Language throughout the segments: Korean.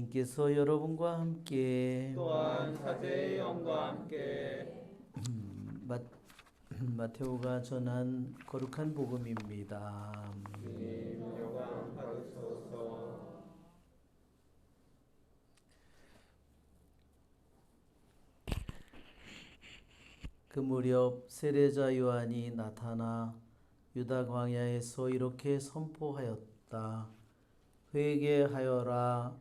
주님께서 여러분과 함께 또한 사제의 영과 함께 마, 마테오가 전한 거룩한 복음입니다. 주님 영광 받으소서. 그 무렵 세례자 요한이 나타나 유다 광야에서 이렇게 선포하였다. 회개하여라,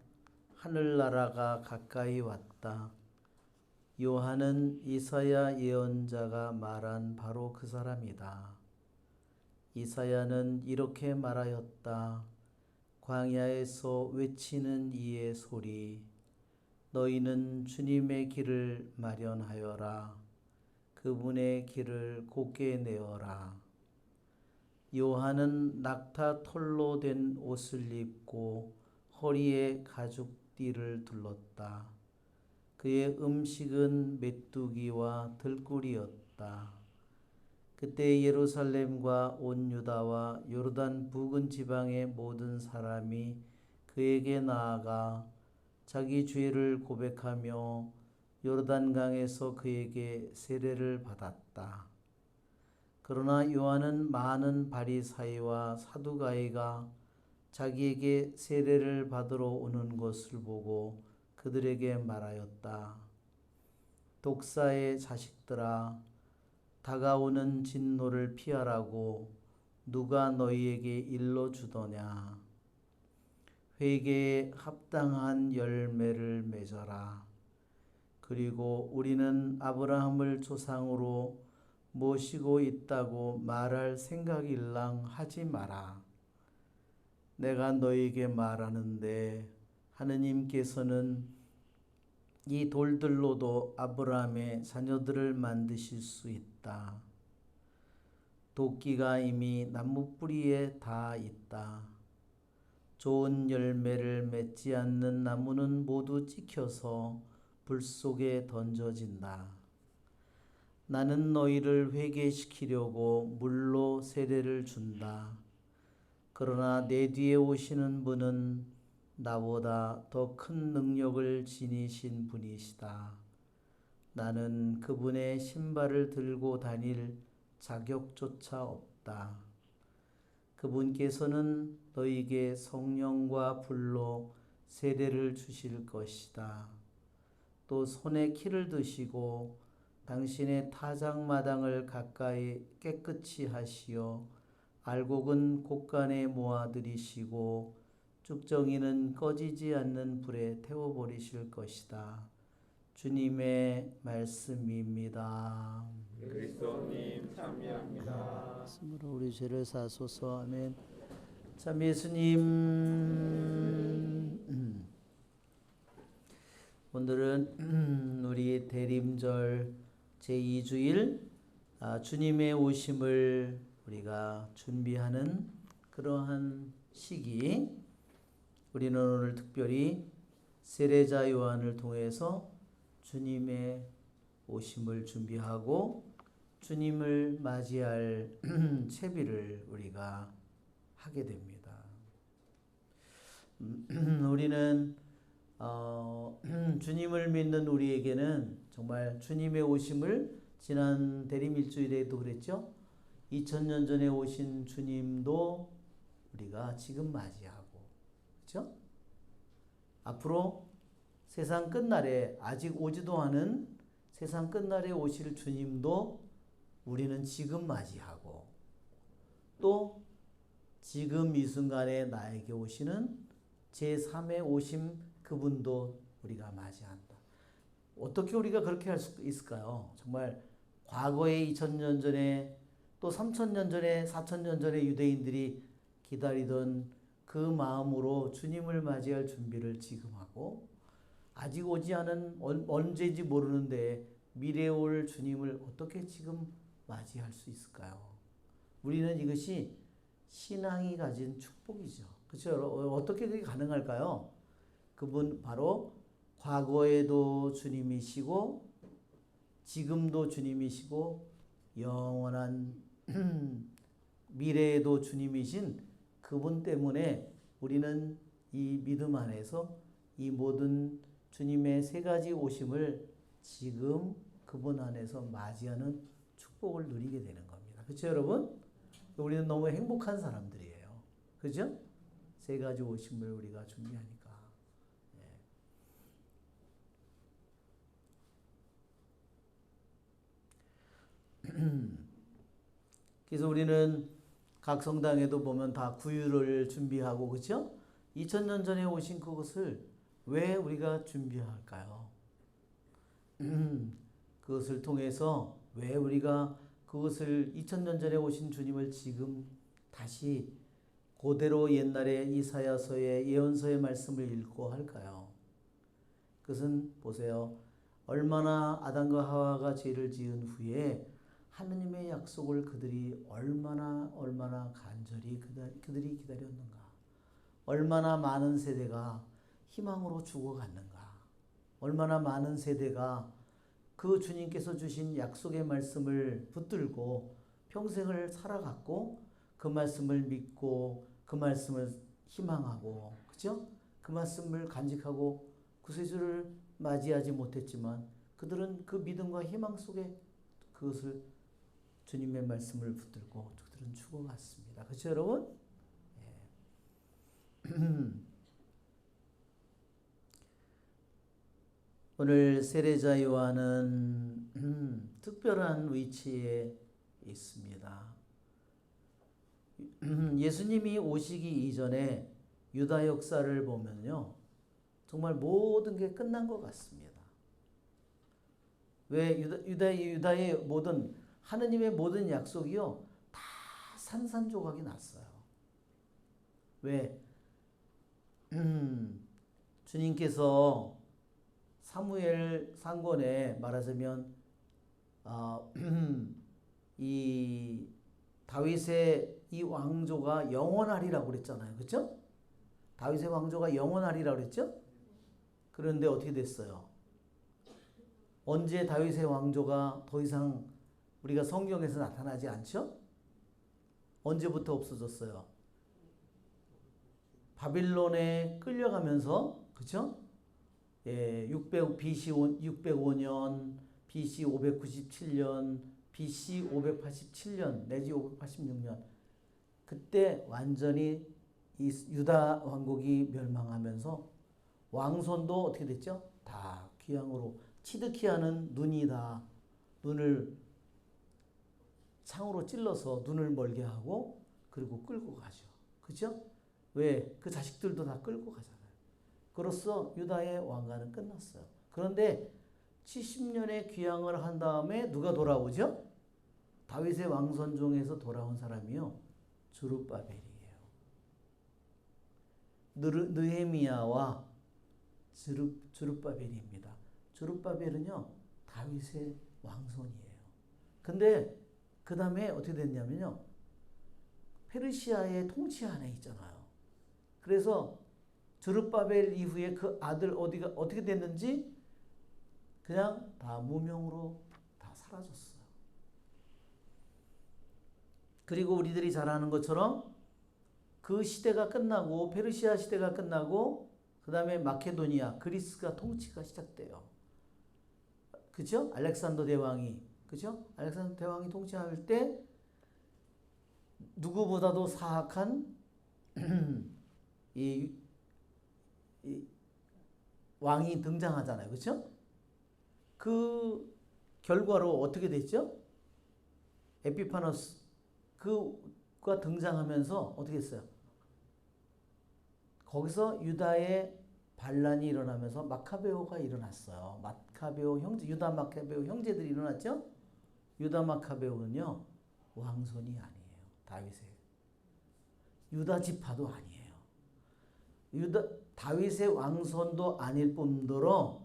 하늘나라가 가까이 왔다. 요한은 이사야 예언자가 말한 바로 그 사람이다. 이사야는 이렇게 말하였다. 광야에서 외치는 이의 소리, 너희는 주님의 길을 마련하여라. 그분의 길을 곧게 내어라. 요한은 낙타 털로 된 옷을 입고 허리에 가죽띠를 둘렀다. 그의 음식은 메뚜기와 들꿀이었다. 그때 예루살렘과 온 유다와 요르단 부근 지방의 모든 사람이 그에게 나아가 자기 죄를 고백하며 요르단강에서 그에게 세례를 받았다. 그러나 요한은 많은 바리사이와 사두가이가 자기에게 세례를 받으러 오는 것을 보고 그들에게 말하였다. 독사의 자식들아, 다가오는 진노를 피하라고 누가 너희에게 일러주더냐. 회개에 합당한 열매를 맺어라. 그리고 우리는 아브라함을 조상으로 모시고 있다고 말할 생각일랑 하지 마라. 내가 너희에게 말하는데 하느님께서는 이 돌들로도 아브라함의 자녀들을 만드실 수 있다. 도끼가 이미 나무 뿌리에 닿아 있다. 좋은 열매를 맺지 않는 나무는 모두 찍혀서 불 속에 던져진다. 나는 너희를 회개시키려고 물로 세례를 준다. 그러나 내 뒤에 오시는 분은 나보다 더 큰 능력을 지니신 분이시다. 나는 그분의 신발을 들고 다닐 자격조차 없다. 그분께서는 너희에게 성령과 불로 세례를 주실 것이다. 또 손에 키를 드시고 당신의 타작마당을 가까이 깨끗이 하시어 알곡은 곳간에 모아들이시고 쭉정이는 꺼지지 않는 불에 태워버리실 것이다. 주님의 말씀입니다. 그리스도님 참여합니다. 말씀으로 우리 죄를 사소서. 아멘. 참 예수님, 오늘은 우리 대림절 제2주일 주님의 오심을 우리가 준비하는 그러한 시기, 우리는 오늘 특별히 세례자 요한을 통해서 주님의 오심을 준비하고 주님을 맞이할 채비를 우리가 하게 됩니다. 우리는 주님을 믿는 우리에게는 정말 주님의 오심을 지난 대림 일주일에도 그랬죠. 2000년 전에 오신 주님도 우리가 지금 맞이하고, 그렇죠? 앞으로 세상 끝날에 아직 오지도 않은 세상 끝날에 오실 주님도 우리는 지금 맞이하고, 또 지금 이 순간에 나에게 오시는 제3의 오심 그분도 우리가 맞이한다. 어떻게 우리가 그렇게 할 수 있을까요? 정말 과거에 2000년 전에 또 3000년 전에 4000년 전에 유대인들이 기다리던 그 마음으로 주님을 맞이할 준비를 지금 하고, 아직 오지 않은 언제인지 모르는데 미래에 올 주님을 어떻게 지금 맞이할 수 있을까요? 우리는 이것이 신앙이 가진 축복이죠. 그렇죠? 어떻게 그게 가능할까요? 그분 바로 과거에도 주님이시고 지금도 주님이시고 영원한 미래에도 주님이신 그분 때문에 우리는 이 믿음 안에서 이 모든 주님의 세 가지 오심을 지금 그분 안에서 맞이하는 축복을 누리게 되는 겁니다. 그렇죠, 여러분? 우리는 너무 행복한 사람들이에요. 그죠? 세 가지 오심을 우리가 준비하니까. 그래서 우리는 각 성당에도 보면 다 구유를 준비하고, 그죠? 2000년 전에 오신 그것을 왜 우리가 준비할까요? 그것을 통해서 왜 우리가 그것을 2000년 전에 오신 주님을 지금 다시 그대로 옛날에 이사야서의 예언서의 말씀을 읽고 할까요? 그것은 보세요. 얼마나 아담과 하와가 죄를 지은 후에 하느님의 약속을 그들이 얼마나 간절히 그들이 기다렸는가. 얼마나 많은 세대가 희망으로 죽어갔는가. 얼마나 많은 세대가 그 주님께서 주신 약속의 말씀을 붙들고 평생을 살아갔고 그 말씀을 믿고 그 말씀을 희망하고, 그죠? 그 말씀을 간직하고 구세주를 맞이하지 못했지만 그들은 그 믿음과 희망 속에 그것을 주님의 말씀을 붙들고 그들은 죽어갔습니다. 그렇죠, 여러분? 오늘 세례자 요한은 특별한 위치에 있습니다. 예수님이 오시기 이전에 유다 역사를 보면요, 정말 모든 게 끝난 것 같습니다. 왜 유다의 모든 하느님의 모든 약속이요 다 산산조각이 났어요. 왜? 주님께서 사무엘 상권에 말하자면 이 다윗의 이 왕조가 영원하리라고 그랬잖아요. 그렇죠? 다윗의 왕조가 영원하리라고 그랬죠? 그런데 어떻게 됐어요? 언제 다윗의 왕조가 더 이상 우리가 성경에서 나타나지 않죠? 언제부터 없어졌어요? 바빌론에 끌려가면서, 그렇죠? 예, BC 605년, BC 597년, BC 587년 내지 586년, 그때 완전히 이 유다 왕국이 멸망하면서 왕손도 어떻게 됐죠? 다 귀양으로 치드키하는 눈이 다 눈을 창으로 찔러서 눈을 멀게 하고 그리고 끌고 가죠. 그죠? 왜? 그 자식들도 다 끌고 가잖아요. 그로써 유다의 왕가는 끝났어요. 그런데 70년의 귀향을 한 다음에 누가 돌아오죠? 다윗의 왕손 중에서 돌아온 사람이요, 스룹바벨이에요. 느헤미야와 스룹바벨입니다. 스룹바벨은요 다윗의 왕손이에요. 근데 그 다음에 어떻게 됐냐면요, 페르시아의 통치 안에 있잖아요. 그래서 스룹바벨 이후에 그 아들 어떻게 됐는지 그냥 다 무명으로 다 사라졌어요. 그리고 우리들이 잘 아는 것처럼 그 시대가 끝나고 페르시아 시대가 끝나고 그 다음에 마케도니아 그리스가 통치가 시작돼요. 그죠? 알렉산더 대왕이, 그죠? 알렉산더 대왕이 통치할 때 누구보다도 사악한 이 왕이 등장하잖아요. 그렇죠? 그 결과로 어떻게 됐죠? 에피파너스 그가 등장하면서 어떻게 했어요? 거기서 유다의 반란이 일어나면서 마카베오가 일어났어요. 마카베오 형제, 유다 마카베오 형제들이 일어났죠? 유다 마카베오는요 왕손이 아니에요. 다윗의 유다 지파도 아니에요. 다윗의 왕손도 아닐 뿐더러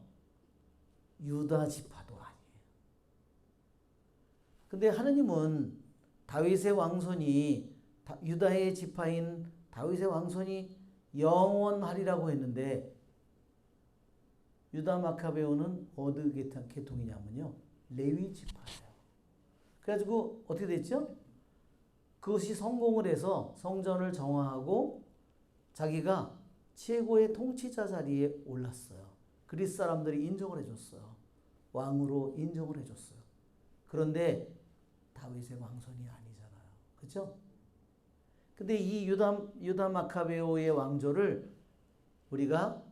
유다 지파도 아니에요. 근데 하느님은 다윗의 왕손이 유다의 지파인 다윗의 왕손이 영원하리라고 했는데 유다 마카베오는 어느 계통이냐면요 레위 지파예요. 그래가지고 어떻게 됐죠? 그것이 성공을 해서 성전을 정화하고 자기가 최고의 통치자 자리에 올랐어요. 그리스 사람들이 인정을 해줬어요. 왕으로 인정을 해줬어요. 그런데 다윗의 왕손이 아니잖아요. 그렇죠? 근데 이 유다 마카베오의 왕조를 우리가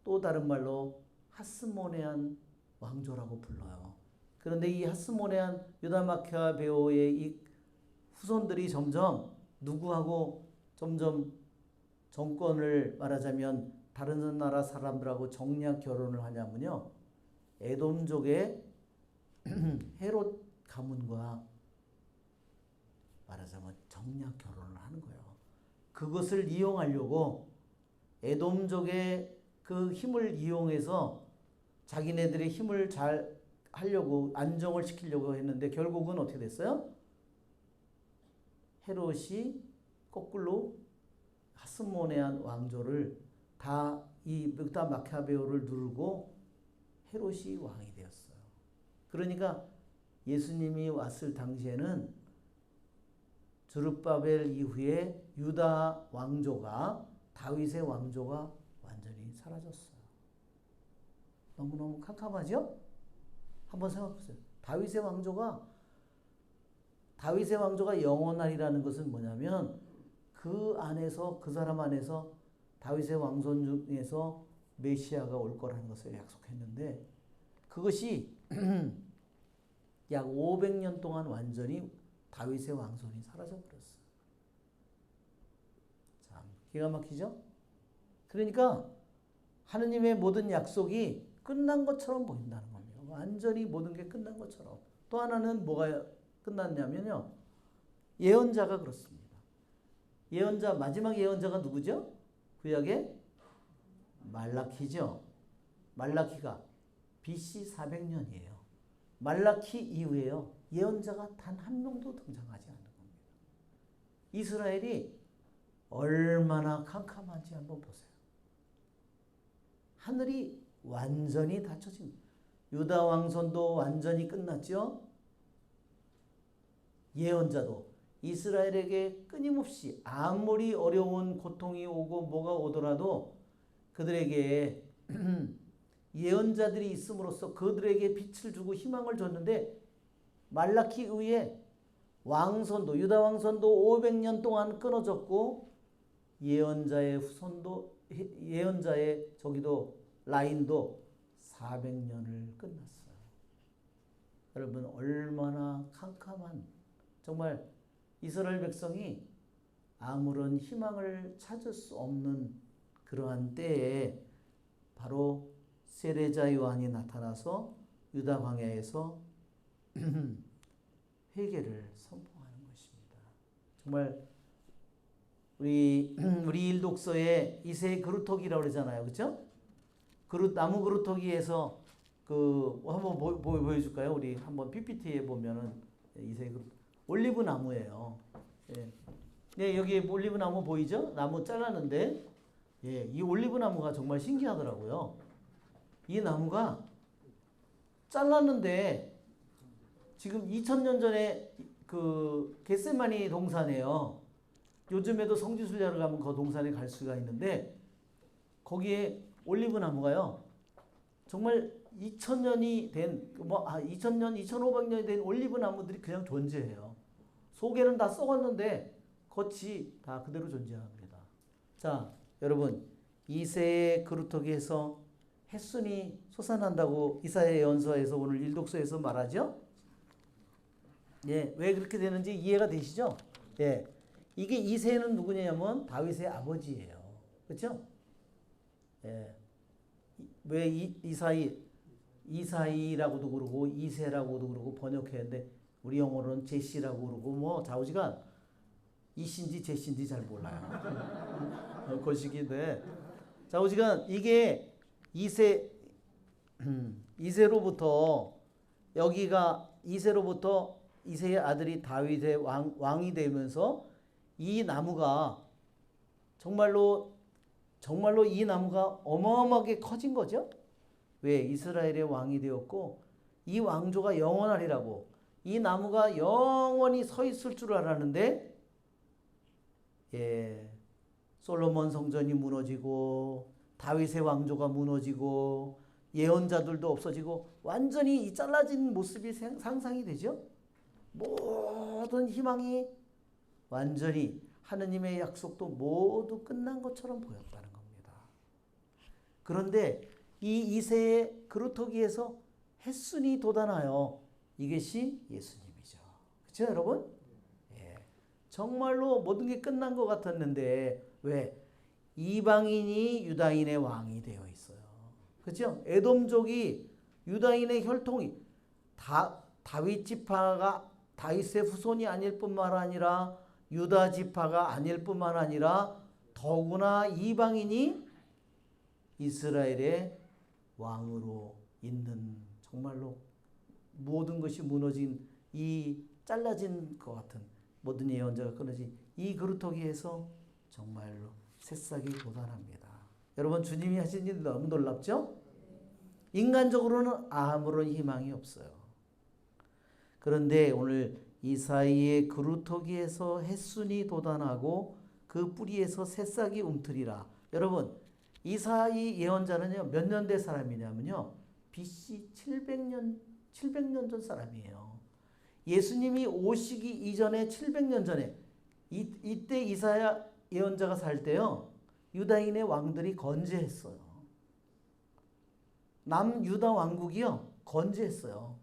또 다른 말로 하스모네안 왕조라고 불러요. 그런데 이 하스모네안 유다 마카베오의 이 후손들이 점점 누구하고 점점 정권을 말하자면 다른 나라 사람들하고 정략 결혼을 하냐면요. 에돔족의 헤롯 가문과 말하자면 정략 결혼을 하는 거예요. 그것을 이용하려고 에돔족의 그 힘을 이용해서 자기네들의 힘을 잘 하려고 안정을 시키려고 했는데 결국은 어떻게 됐어요? 헤롯이 거꾸로 하스모네안 왕조를 다 이 유다 마카베오를 누르고 헤롯이 왕이 되었어요. 그러니까 예수님이 왔을 당시에는 주룹바벨 이후에 유다 왕조가 다윗의 왕조가 완전히 사라졌어요. 너무너무 캄캄하죠? 한번 생각해 보세요. 다윗의 왕조가 영원하리라는 것은 뭐냐면 그 안에서 그 사람 안에서 다윗의 왕손 중에서 메시아가 올 거라는 것을 약속했는데 그것이 약 500년 동안 완전히 다윗의 왕손이 사라져 버렸어요. 참 기가 막히죠? 그러니까 하느님의 모든 약속이 끝난 것처럼 보인다는 겁니다. 완전히 모든 게 끝난 것처럼. 또 하나는 뭐가 끝났냐면요. 예언자가 그렇습니다. 마지막 예언자가 누구죠? 구약의 말라키죠. 말라키가 BC 400년이에요. 말라키 이후에요. 예언자가 단 한 명도 등장하지 않는 겁니다. 이스라엘이 얼마나 캄캄한지 한번 보세요. 하늘이 완전히 닫혀진 유다 왕손도 완전히 끝났죠. 예언자도 이스라엘에게 끊임없이 아무리 어려운 고통이 오고 뭐가 오더라도 그들에게 예언자들이 있음으로써 그들에게 빛을 주고 희망을 줬는데 말라키 이후에 왕손도 유다 왕손도 500년 동안 끊어졌고 예언자의 후손도 예언자의 저기도 라인도 400년을 끝났어요. 여러분 얼마나 캄캄한 정말 이스라엘 백성이 아무런 희망을 찾을 수 없는 그러한 때에 바로 세례자 요한이 나타나서 유다 광야에서 회개를 선포하는 것입니다. 정말 우리 일독서에 이세 그루터기라고 그러잖아요. 그렇죠? 나무 그루터기에서 한번 보여줄까요? 우리 한번 PPT에 보면은 이세 올리브 나무예요. 예. 네, 여기 올리브 나무 보이죠? 나무 잘랐는데 예, 이 올리브 나무가 정말 신기하더라고요. 이 나무가 잘랐는데 지금 2000년 전에 그 겟세마니 동산에요. 요즘에도 성지순례를 가면 그 동산에 갈 수가 있는데 거기에 올리브 나무가요. 정말 2000년이 된 2000년, 2500년이 된 올리브 나무들이 그냥 존재해요. 속에는 다 썩었는데 겉이 다 그대로 존재합니다. 자, 여러분 이새의 그루터기에서 햇순이 솟아난다고 이사야 예언서에서 오늘 일독서에서 말하죠. 예, 왜 그렇게 되는지 이해가 되시죠? 예, 이게 이새는 누구냐면 다윗의 아버지예요. 그렇죠? 예, 왜 이사이라고도 그러고 이새라고도 그러고 번역했는데 우리 영어로는 제시라고 그러고 뭐 좌우지간 이신지 제신지 잘 몰라요. 거시기인데 좌우지간 이게 이새로부터 여기가 이새로부터 이새의 아들이 다윗의 왕이 되면서 이 나무가 정말로 이 나무가 어마어마하게 커진 거죠. 왜? 이스라엘의 왕이 되었고 이 왕조가 영원하리라고 이 나무가 영원히 서 있을 줄 알았는데 예, 솔로몬 성전이 무너지고 다윗의 왕조가 무너지고 예언자들도 없어지고 완전히 이 잘라진 모습이 상상이 되죠. 모든 희망이 완전히 하느님의 약속도 모두 끝난 것처럼 보였다는 겁니다. 그런데 이 이새의 그루터기에서 햇순이 돋아나요. 이것이 예수님이죠. 그렇죠, 여러분? 예. 정말로 모든 게 끝난 것 같았는데 왜? 이방인이 유다인의 왕이 되어 있어요. 그렇죠? 에돔족이 유다인의 혈통이 다윗 지파가 다윗의 후손이 아닐 뿐만 아니라 유다 지파가 아닐 뿐만 아니라 더구나 이방인이 이스라엘의 왕으로 있는 정말로 모든 것이 무너진 이 잘라진 것 같은 모든 예언자가 끊어진 이 그루터기에서 정말로 새싹이 돋아납니다. 여러분 주님이 하신 일 너무 놀랍죠? 인간적으로는 아무런 희망이 없어요. 그런데 오늘 이사이의 그루터기에서 햇순이 돋아나고 그 뿌리에서 새싹이 움트리라. 여러분 이사이 예언자는요 몇 년대 사람이냐면요 BC 700년 전 사람이에요. 예수님이 오시기 이전에 700년 전에 이때 이사야 예언자가 살 때요 유다인의 왕들이 건재했어요. 남유다 왕국이요 건재했어요.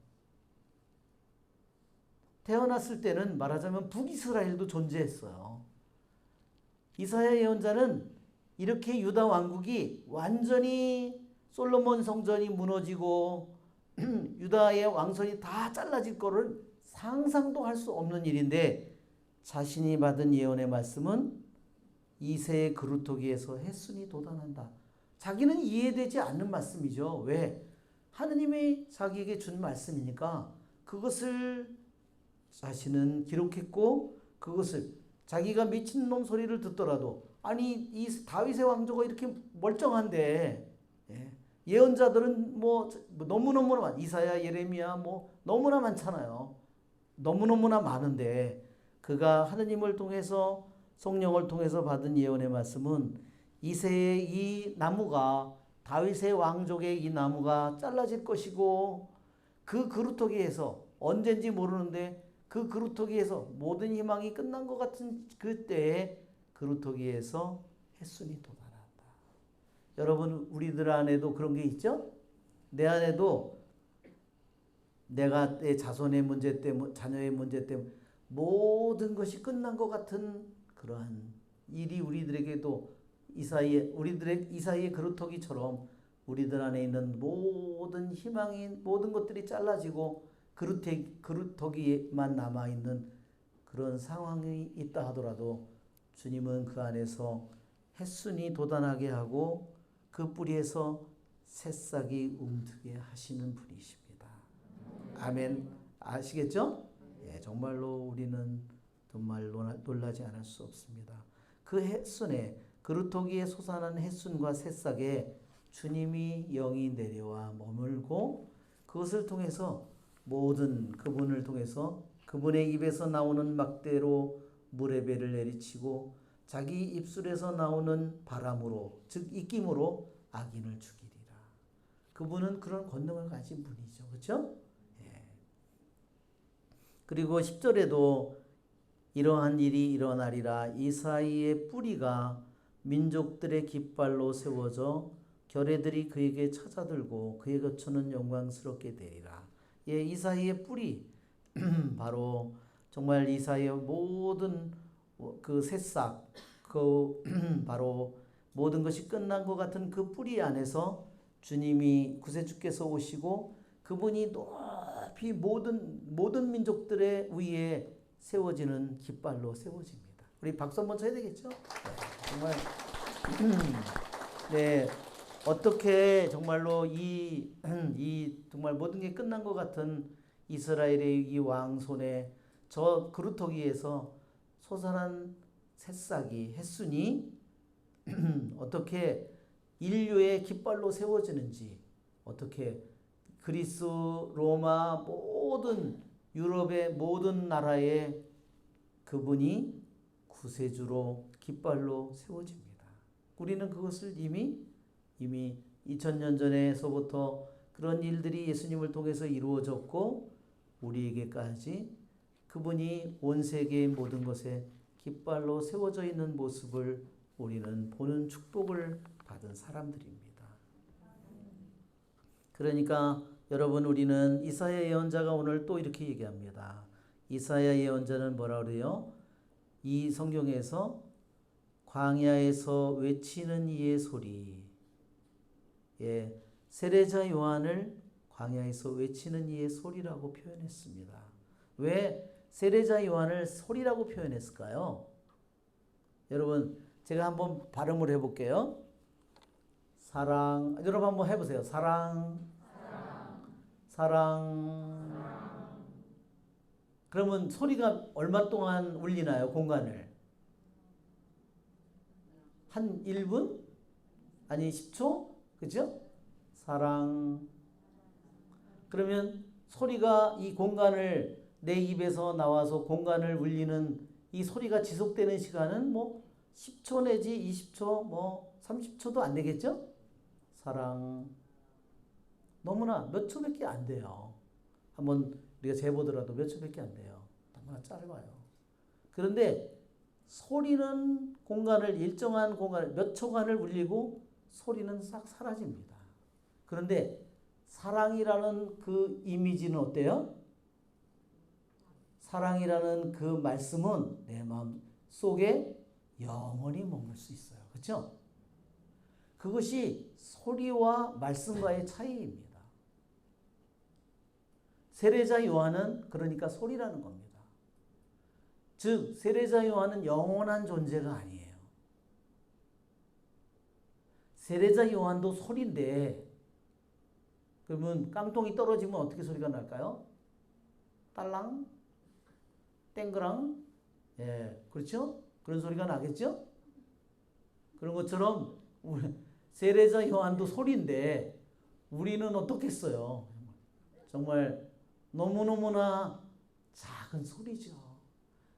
태어났을 때는 말하자면 북이스라엘도 존재했어요. 이사야 예언자는 이렇게 유다 왕국이 완전히 솔로몬 성전이 무너지고 유다의 왕선이 다 잘라질 거를 상상도 할 수 없는 일인데 자신이 받은 예언의 말씀은 이새의 그루터기에서 햇순이 돋아난다. 자기는 이해되지 않는 말씀이죠. 왜? 하느님이 자기에게 준 말씀이니까 그것을 자신은 기록했고 그것을 자기가 미친놈 소리를 듣더라도 아니 이 다윗의 왕조가 이렇게 멀쩡한데 예언자들은 뭐 너무너무나 많 이사야 예레미야 뭐 너무나 많잖아요. 너무너무나 많은데 그가 하느님을 통해서 성령을 통해서 받은 예언의 말씀은 이새의 이 나무가 다윗의 왕족의 이 나무가 잘라질 것이고 그 그루터기에서 언젠지 모르는데 그 그루터기에서 모든 희망이 끝난 것 같은 그때에 그루터기에서 햇순이 돋아난다. 여러분 우리들 안에도 그런 게 있죠? 내 안에도 내가 내 자손의 문제 때문에 자녀의 문제 때문에 모든 것이 끝난 것 같은 그러한 일이 우리들에게도 이사이의 그루터기처럼 우리들 안에 있는 모든 희망이 모든 것들이 잘라지고 그루터기만 남아있는 그런 상황이 있다 하더라도 주님은 그 안에서 햇순이 돋아나게 하고 그 뿌리에서 새싹이 움트게 하시는 분이십니다. 아멘. 아시겠죠? 예, 정말로 우리는 정말 놀라지 않을 수 없습니다. 그 햇순에 그루터기에 솟아난 햇순과 새싹에 주님이 영이 내려와 머물고 그것을 통해서 모든 그분을 통해서 그분의 입에서 나오는 막대로 물의 배를 내리치고 자기 입술에서 나오는 바람으로 즉 입김으로 악인을 죽이리라. 그분은 그런 권능을 가진 분이죠. 그렇죠? 예. 그리고 10절에도 이러한 일이 일어나리라. 이사이의 뿌리가 민족들의 깃발로 세워져 결의들이 그에게 찾아들고 그의 거처는 영광스럽게 되리라. 예, 이사이의 뿌리 바로 정말 이사이의 모든 그 새싹 그 바로 모든 것이 끝난 것 같은 그 뿌리 안에서 주님이 구세주께서 오시고 그분이 높이 모든 민족들의 위에 세워지는 깃발로 세워집니다. 우리 박수 한번 쳐야 되겠죠? 정말 네 어떻게 정말로 이 정말 모든 게 끝난 것 같은 이스라엘의 이 왕손에 저 그루터기에서 솟아난 새싹이 햇순이 어떻게 인류의 깃발로 세워지는지 어떻게 그리스 로마 모든 유럽의 모든 나라에 그분이 구세주로 깃발로 세워집니다. 우리는 그것을 이미 2000년 전에서부터 그런 일들이 예수님을 통해서 이루어졌고 우리에게까지 그분이 온 세계의 모든 것에 깃발로 세워져 있는 모습을 우리는 보는 축복을 받은 사람들입니다. 그러니까 여러분 우리는 이사야 예언자가 오늘 또 이렇게 얘기합니다. 이사야 예언자는 뭐라 그래요? 이 성경에서 광야에서 외치는 이의 소리, 세례자 요한을 광야에서 외치는 이의 소리라고 표현했습니다. 왜 세례자 요한을 소리라고 표현했을까요? 여러분 제가 한번 발음을 해볼게요. 사랑, 여러분 한번 해보세요. 사랑. 그러면 소리가 얼마 동안 울리나요? 공간을 한 1분? 아니 10초? 그죠? 사랑. 그러면 소리가 이 공간을 내 입에서 나와서 공간을 울리는 이 소리가 지속되는 시간은 뭐 10초 내지 20초 뭐 30초도 안 되겠죠? 사랑. 너무나 몇 초밖에 안 돼요. 한번 우리가 재보더라도 몇 초밖에 안 돼요. 너무나 짧아요. 그런데 소리는 공간을 일정한 공간 몇 초간을 울리고 소리는 싹 사라집니다. 그런데 사랑이라는 그 이미지는 어때요? 사랑이라는 그 말씀은 내 마음 속에 영원히 머물 수 있어요. 그렇죠? 그것이 소리와 말씀과의 차이입니다. 세례자 요한은 그러니까 소리라는 겁니다. 즉 세례자 요한은 영원한 존재가 아니에요. 세례자 요한도 소리인데 그러면 깡통이 떨어지면 어떻게 소리가 날까요? 딸랑, 땡그랑, 그렇죠? 그런 소리가 나겠죠? 그런 것처럼 세례자 요한도 소리인데 우리는 어떻겠어요? 정말 너무너무나 작은 소리죠.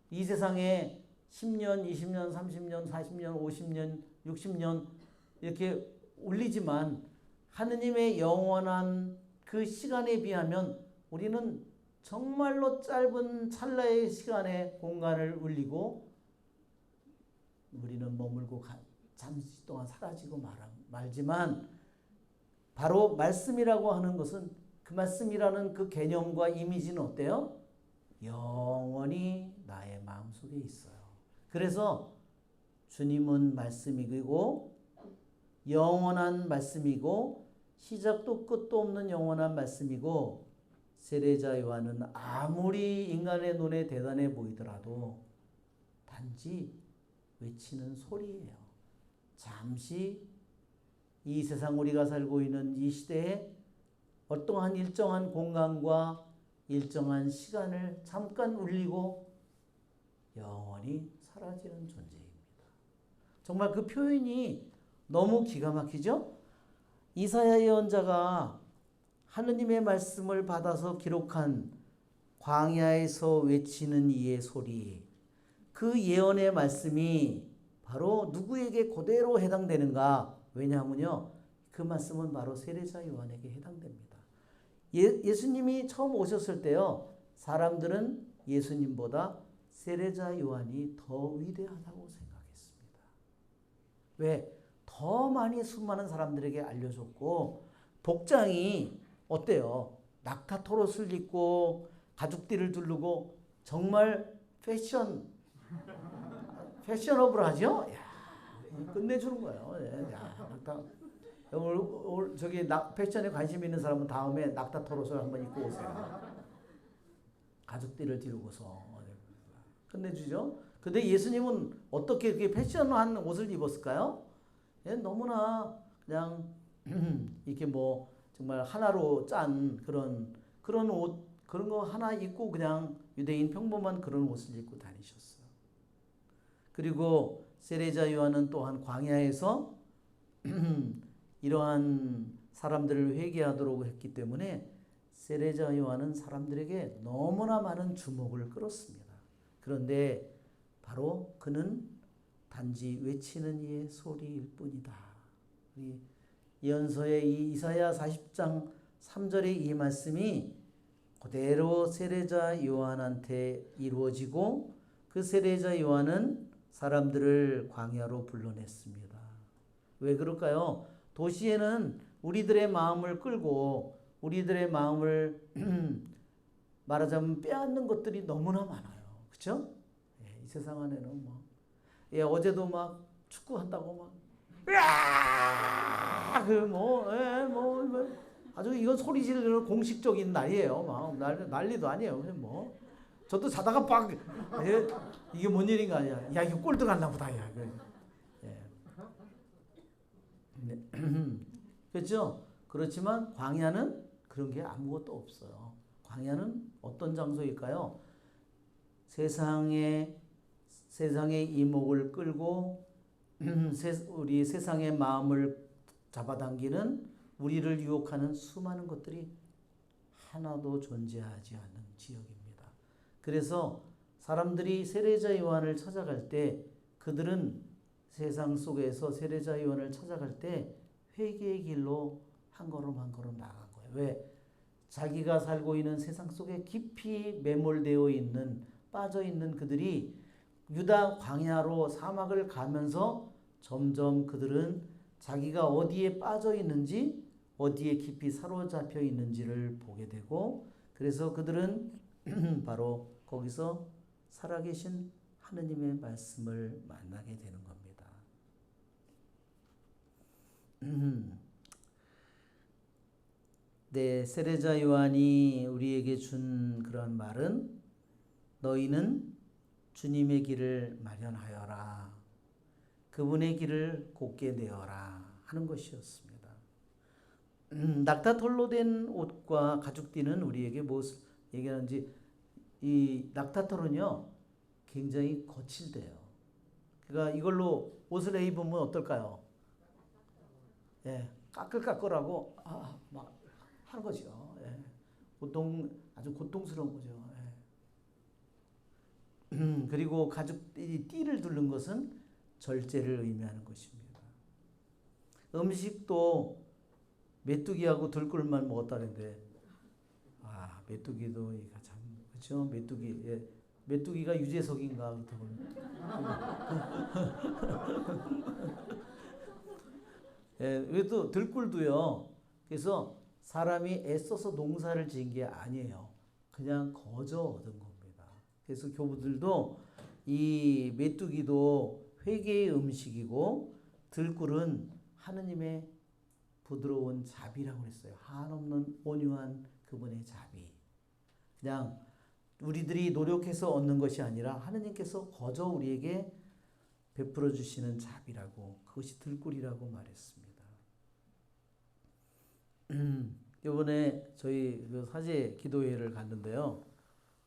이 세상에 10년, 20년, 30년, 40년, 50년, 60년 이렇게 울리지만 하느님의 영원한 그 시간에 비하면 우리는 정말로 짧은 찰나의 시간에 공간을 울리고 우리는 머물고 잠시 동안 사라지고 말지만 바로 말씀이라고 하는 것은 그 말씀이라는 그 개념과 이미지는 어때요? 영원히 나의 마음속에 있어요. 그래서 주님은 말씀이고 영원한 말씀이고 시작도 끝도 없는 영원한 말씀이고 세례자 요한은 아무리 인간의 눈에 대단해 보이더라도 단지 외치는 소리예요. 잠시 이 세상 우리가 살고 있는 이 시대에 어떠한 일정한 공간과 일정한 시간을 잠깐 울리고 영원히 사라지는 존재입니다. 정말 그 표현이 너무 기가 막히죠? 이사야 예언자가 하느님의 말씀을 받아서 기록한 광야에서 외치는 이의 소리, 그 예언의 말씀이 바로 누구에게 그대로 해당되는가? 왜냐하면요, 그 말씀은 바로 세례자 요한에게 해당됩니다. 예수님이 처음 오셨을 때요, 사람들은 예수님보다 세례자 요한이 더 위대하다고 생각했습니다. 왜? 더 많이 수많은 사람들에게 알려줬고 복장이 어때요? 낙타 토롯을 입고 가죽띠를 두르고 정말 패셔너블하죠? 야, 끝내주는 거예요. 야, 낙타. 오늘 저기 패션에 관심 있는 사람은 다음에 낙타 토롯을 한번 입고 오세요. 가죽띠를 뒤르고서 끝내주죠. 근데 예수님은 어떻게 그렇게 패션한 옷을 입었을까요? 너무나 그냥 이렇게 뭐 정말 하나로 짠 그런 옷 그런 거 하나 입고 그냥 유대인 평범한 그런 옷을 입고 다니셨어요. 그리고 세례자 요한은 또한 광야에서 이러한 사람들을 회개하도록 했기 때문에 세례자 요한은 사람들에게 너무나 많은 주목을 끌었습니다. 그런데 바로 그는 단지 외치는 이의 소리일 뿐이다. 우리 예언서의 이 이사야 40장 3절의 이 말씀이 그대로 세례자 요한한테 이루어지고 그 세례자 요한은 사람들을 광야로 불러냈습니다. 왜 그럴까요? 도시에는 우리들의 마음을 끌고 우리들의 마음을 말하자면 빼앗는 것들이 너무나 많아요. 그렇죠? 예, 이 세상 안에는 뭐 어제도 막 축구한다고 막 아주 이건 소리 지르는 공식적인 날이에요. 막 난리도 아니에요. 그냥 뭐 저도 자다가 빡 이게 뭔 일인가 아니야. 야 이거 골 들어갔나 보다. 야. 예. 네. 그렇죠? 그렇지만 광야는 그런 게 아무것도 없어요. 광야는 어떤 장소일까요? 세상의 이목을 끌고 우리 세상의 마음을 잡아당기는 우리를 유혹하는 수많은 것들이 하나도 존재하지 않는 지역입니다. 그래서 사람들이 세례자 요한을 찾아갈 때 그들은 세상 속에서 세례자 요한을 찾아갈 때 회개의 길로 한 걸음 한 걸음 나간 거예요. 왜? 자기가 살고 있는 세상 속에 깊이 매몰되어 있는 빠져 있는 그들이 유다 광야로 사막을 가면서 점점 그들은 자기가 어디에 빠져 있는지 어디에 깊이 사로잡혀 있는지를 보게 되고 그래서 그들은 바로 거기서 살아계신 하느님의 말씀을 만나게 되는 겁니다. 네, 세례자 요한이 우리에게 준 그런 말은 너희는 주님의 길을 마련하여라. 그분의 길을 곧게 내어라 하는 것이었습니다. 낙타털로 된 옷과 가죽띠는 우리에게 무엇을 얘기하는지 이 낙타털은요 굉장히 거칠대요. 그러니까 이걸로 옷을 입으면 어떨까요? 예, 까끌까끌하고 막 하는 거죠. 예. 아주 고통스러운 거죠. 예. 그리고 가죽 띠를 두른 것은 절제를 의미하는 것입니다. 음식도 메뚜기하고 들꿀만 먹었다는데 메뚜기도 이거 참 그렇죠? 메뚜기가 유재석인가 그렇다고. 예, 그래도 들꿀도요. 그래서 사람이 애써서 농사를 지은 게 아니에요. 그냥 거저 얻은 겁니다. 그래서 교부들도 이 메뚜기도 회개의 음식이고 들꿀은 하느님의 부드러운 자비라고 그랬어요. 한없는 온유한 그분의 자비. 그냥 우리들이 노력해서 얻는 것이 아니라 하느님께서 거저 우리에게 베풀어 주시는 자비라고 그것이 들꿀이라고 말했습니다. 이번에 저희 그 사제 기도회를 갔는데요.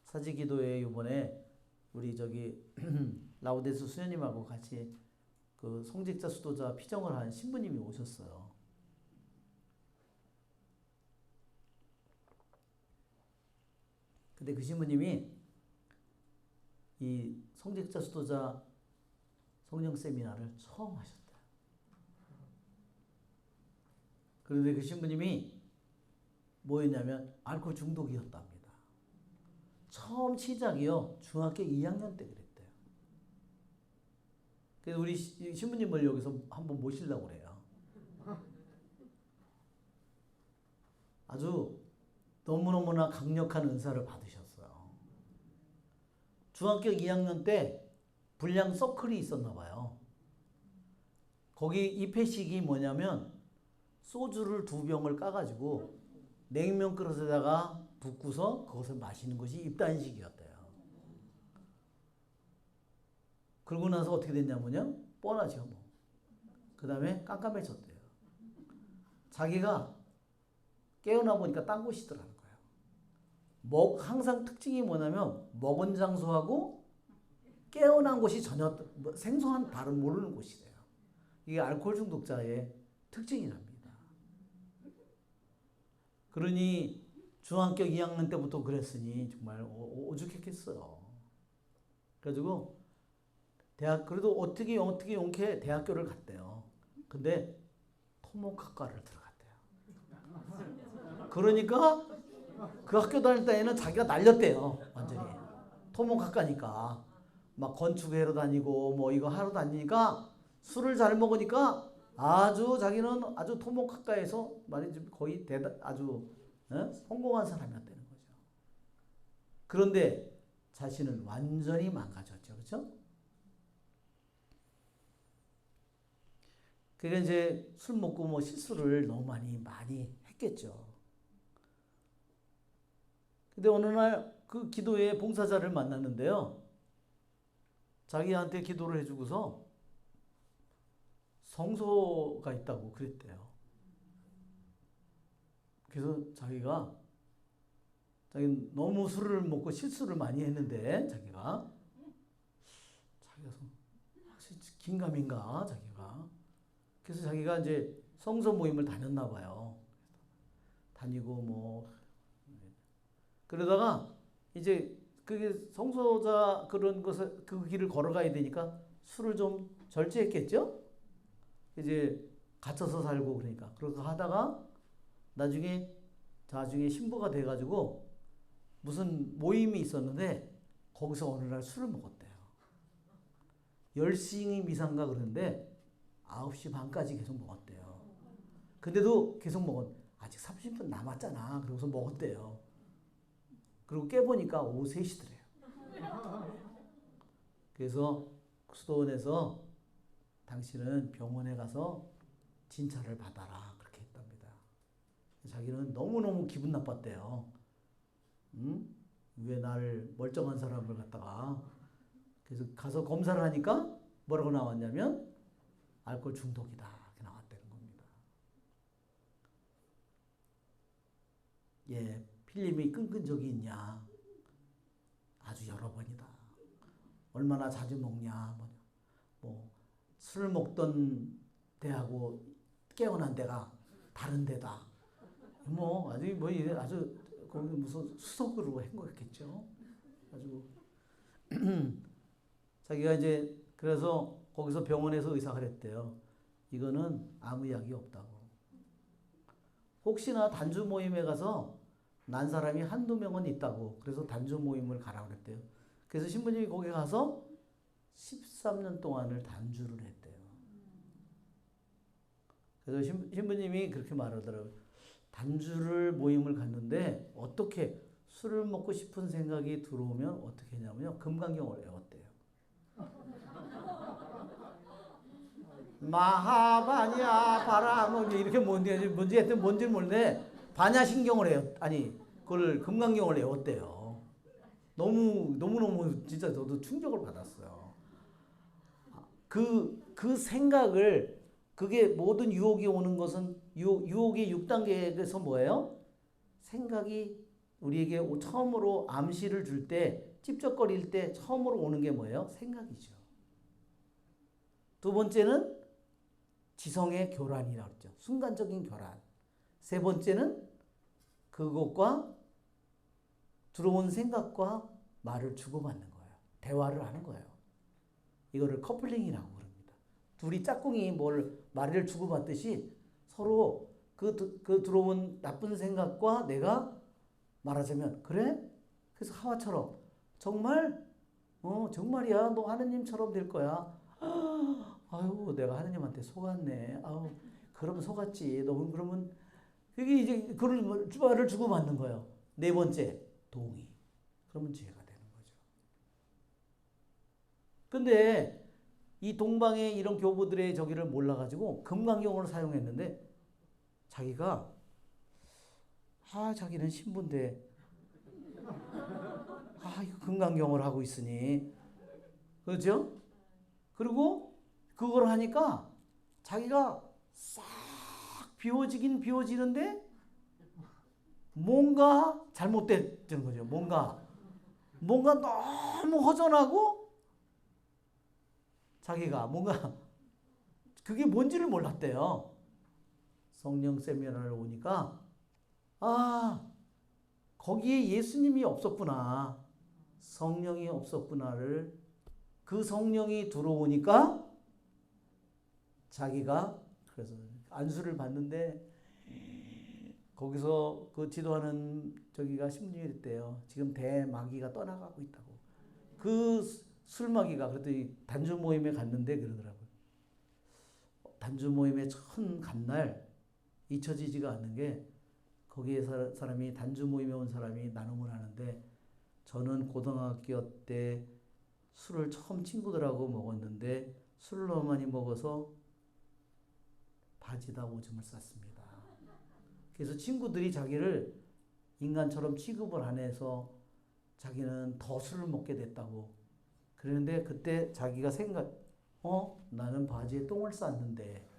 사제 기도회 이번에 우리 라우데스 수녀님하고 같이 그 성직자 수도자 피정을 한 신부님이 오셨어요. 근데 그 신부님이 이 성직자 수도자 성령 세미나를 처음 하셨대요. 그런데 그 신부님이 뭐였냐면 알코올 중독이었답니다. 처음 시작이요. 중학교 2학년 때 그랬대요. 그래서 우리 신부님을 여기서 한번 모시려고 그래요. 아주 너무너무나 강력한 은사를 받으셨어요. 중학교 2학년 때 불량 서클이 있었나 봐요. 거기 입회식이 뭐냐면 소주를 2병을 까가지고 냉면 그릇에다가 붓고서 그것을 마시는 것이 입단식이었대요. 그러고 나서 어떻게 됐냐면요. 뻔하죠. 뭐. 그 다음에 깜깜해졌대요. 자기가 깨어나 보니까 딴 곳이더라는 거예요. 항상 특징이 뭐냐면 먹은 장소하고 깨어난 곳이 전혀 생소한 다른 모르는 곳이래요. 이게 알코올 중독자의 특징이랍니다. 그러니 중학교 2학년 때부터 그랬으니 정말 오죽했겠어요. 그래가지고 그래도 어떻게 용케 대학교를 갔대요. 근데 토목학과를 들어갔대요. 그러니까 그 학교 다닐 때에는 자기가 날렸대요. 완전히. 토목학과니까. 막 건축회로 다니고 뭐 이거 하러 다니니까 술을 잘 먹으니까 자기는 아주 토목학과에서 말이지 거의 아주 성공한 사람이었다는 거죠. 그런데 자신은 완전히 망가졌죠. 그렇죠? 그러니까 이제 술 먹고 뭐 실수를 너무 많이 했겠죠. 근데 어느 날 그 기도회 봉사자를 만났는데요. 자기한테 기도를 해주고서 성소가 있다고 그랬대요. 그래서 자기 너무 술을 먹고 실수를 많이 했는데 자기가 긴가민가 자기가 그래서 자기가 이제 성서 모임을 다녔나 봐요. 다니고 뭐 그러다가 이제 그게 성소자 그런 것을 그 길을 걸어가야 되니까 술을 좀 절제했겠죠? 이제 갇혀서 살고 그러니까 그러고 하다가 나중에 신부가 돼가지고 무슨 모임이 있었는데 거기서 어느 날 술을 먹었대요. 10시니 미상가 그러는데 9시 반까지 계속 먹었대요. 근데도 계속 아직 30분 남았잖아. 그러고서 먹었대요. 그리고 깨보니까 오후 3시더래요. 그래서 수도원에서 당신은 병원에 가서 진찰을 받아라. 그렇게 했답니다. 자기는 너무너무 기분 나빴대요. 왜 나를 멀쩡한 사람을 갖다가 그래서 가서 검사를 하니까 뭐라고 나왔냐면 알코올 중독이다. 이렇게 나왔다는 겁니다. 예, 필름이 끊긴 적이 있냐? 아주 여러 번이다. 얼마나 자주 먹냐? 술 먹던 데하고 깨어난 데가 다른 데다. 아주 거기 무슨 수석으로 한 거였겠죠. 아주 자기가 이제 그래서 거기서 병원에서 의사가 그랬대요. 이거는 아무 약이 없다고. 혹시나 단주 모임에 가서 난 사람이 한두 명은 있다고. 그래서 단주 모임을 가라 그랬대요. 그래서 신부님이 거기 가서 13년 동안을 단주를 했대요. 그래서 신부님이 그렇게 말하더라고요. 단주를 모임을 갔는데 어떻게 술을 먹고 싶은 생각이 들어오면 어떻게 했냐면요. 금강경을 외웠대요. 마하바냐 바라뭐 이렇게 뭔지 하여튼 뭔지는 모르는데 반야신경을 해요. 그걸 금강경을 외웠대요. 너무 진짜 저도 충격을 받았어요. 그 생각을 그게 모든 유혹이 오는 것은 유혹의 6단계에서 뭐예요? 생각이 우리에게 처음으로 암시를 줄 때 찝쩍거릴 때 처음으로 오는 게 뭐예요? 생각이죠. 두 번째는 지성의 교란이라고 그랬죠. 순간적인 교란. 세 번째는 그것과 들어온 생각과 말을 주고받는 거예요. 대화를 하는 거예요. 이거를 커플링이라고 그럽니다. 둘이 짝꿍이 말을 주고받듯이 서로 그 들어온 나쁜 생각과 내가 말하자면 그래? 그래서 하와처럼 정말이야. 너 하느님처럼 될 거야. 아유, 내가 하느님한테 속았네. 아유, 그러면 속았지. 너 그러면 그게 이제 그걸 말을 주고받는 거예요. 네 번째, 동의. 그러면 죄가 되는 거죠. 근데 이 동방의 이런 교부들의 저기를 몰라가지고 금강경을 사용했는데 자기가 자기는 신부인데 이거 금강경을 하고 있으니 그렇죠? 그리고 그걸 하니까 자기가 싹 비워지긴 비워지는데 뭔가 잘못된 거죠. 뭔가 너무 허전하고 자기가 그게 뭔지를 몰랐대요. 성령 세미나를 오니까 거기에 예수님이 없었구나. 성령이 없었구나를 그 성령이 들어오니까 자기가 그래서 안수를 받는데 거기서 그 지도하는 저기가 신부님이 그랬대요. 지금 대마귀가 떠나가고 있다고. 그 술마귀가 그랬더니 단주 모임에 갔는데 그러더라고요. 단주 모임의 첫 간날 잊혀지지가 않는 게 거기에 사람이 단주 모임에 온 사람이 나눔을 하는데 저는 고등학교 때 술을 처음 친구들하고 먹었는데 술을 너무 많이 먹어서 바지다 오줌을 쌌습니다. 그래서 친구들이 자기를 인간처럼 취급을 안 해서 자기는 더 술을 먹게 됐다고. 그런데 그때 자기가 나는 바지에 똥을 쌌는데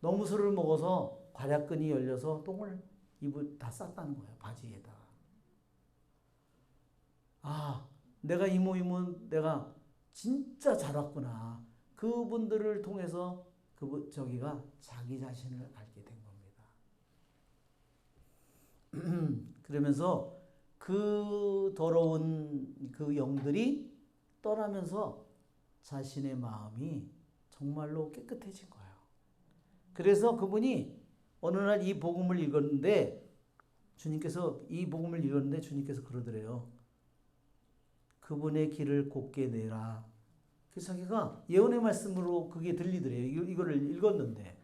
너무 술을 먹어서 괄약근이 열려서 똥을 입을 다 쌌다는 거예요. 바지에다. 아, 내가 이 모임은 내가 진짜 잘 왔구나. 그분들을 통해서 저기가 자기 자신을 알게 된 겁니다. 그러면서 그 더러운 그 영들이 떠나면서 자신의 마음이 정말로 깨끗해진 거예요. 그래서 그분이 어느 날 이 복음을 읽었는데 주님께서 그러더래요. 그분의 길을 곧게 내라. 그래서 자기가 예언의 말씀으로 그게 들리더래요. 이거를 읽었는데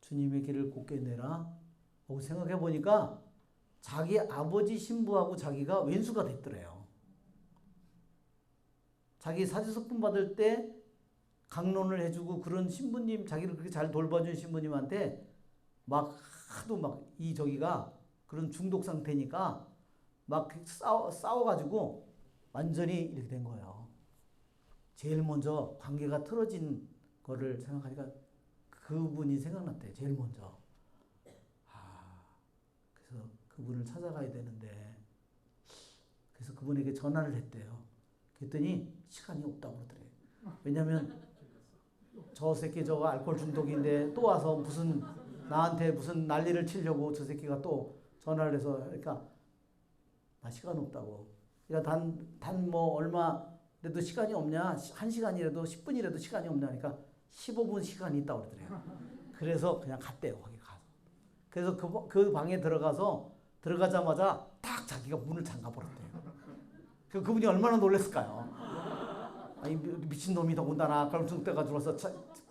주님의 길을 곧게 내라. 생각해 보니까 자기 아버지 신부하고 자기가 왼수가 됐더래요. 자기 사지석분 받을 때 강론을 해주고 그런 신부님, 자기를 그렇게 잘 돌봐준 신부님한테 막 하도 막 저기가 그런 중독 상태니까 막 싸워가지고 완전히 이렇게 된 거예요. 제일 먼저 관계가 틀어진 거를 생각하니까 그분이 생각났대요. 제일 먼저. 그래서 그분을 찾아가야 되는데 그래서 그분에게 전화를 했대요. 그랬더니 시간이 없다고 그러더래요. 왜냐면 저 새끼 저거 알코올 중독인데 또 와서 나한테 무슨 난리를 치려고 저 새끼가 또 전화를 해서 그러니까 나 시간 없다고. 그러니까 단 뭐 얼마 그래도 시간이 없냐? 1시간이라도 10분이라도 시간이 없냐? 그러니까 15분 시간이 있다고 그러더래요. 그래서 그냥 갔대요. 거기 가서. 그래서 그 방에 들어가자마자 딱 자기가 문을 잠가 버렸대요. 그분이 얼마나 놀랐을까요? 아니 미친놈이 더 온다나 그럼 중대가 들어서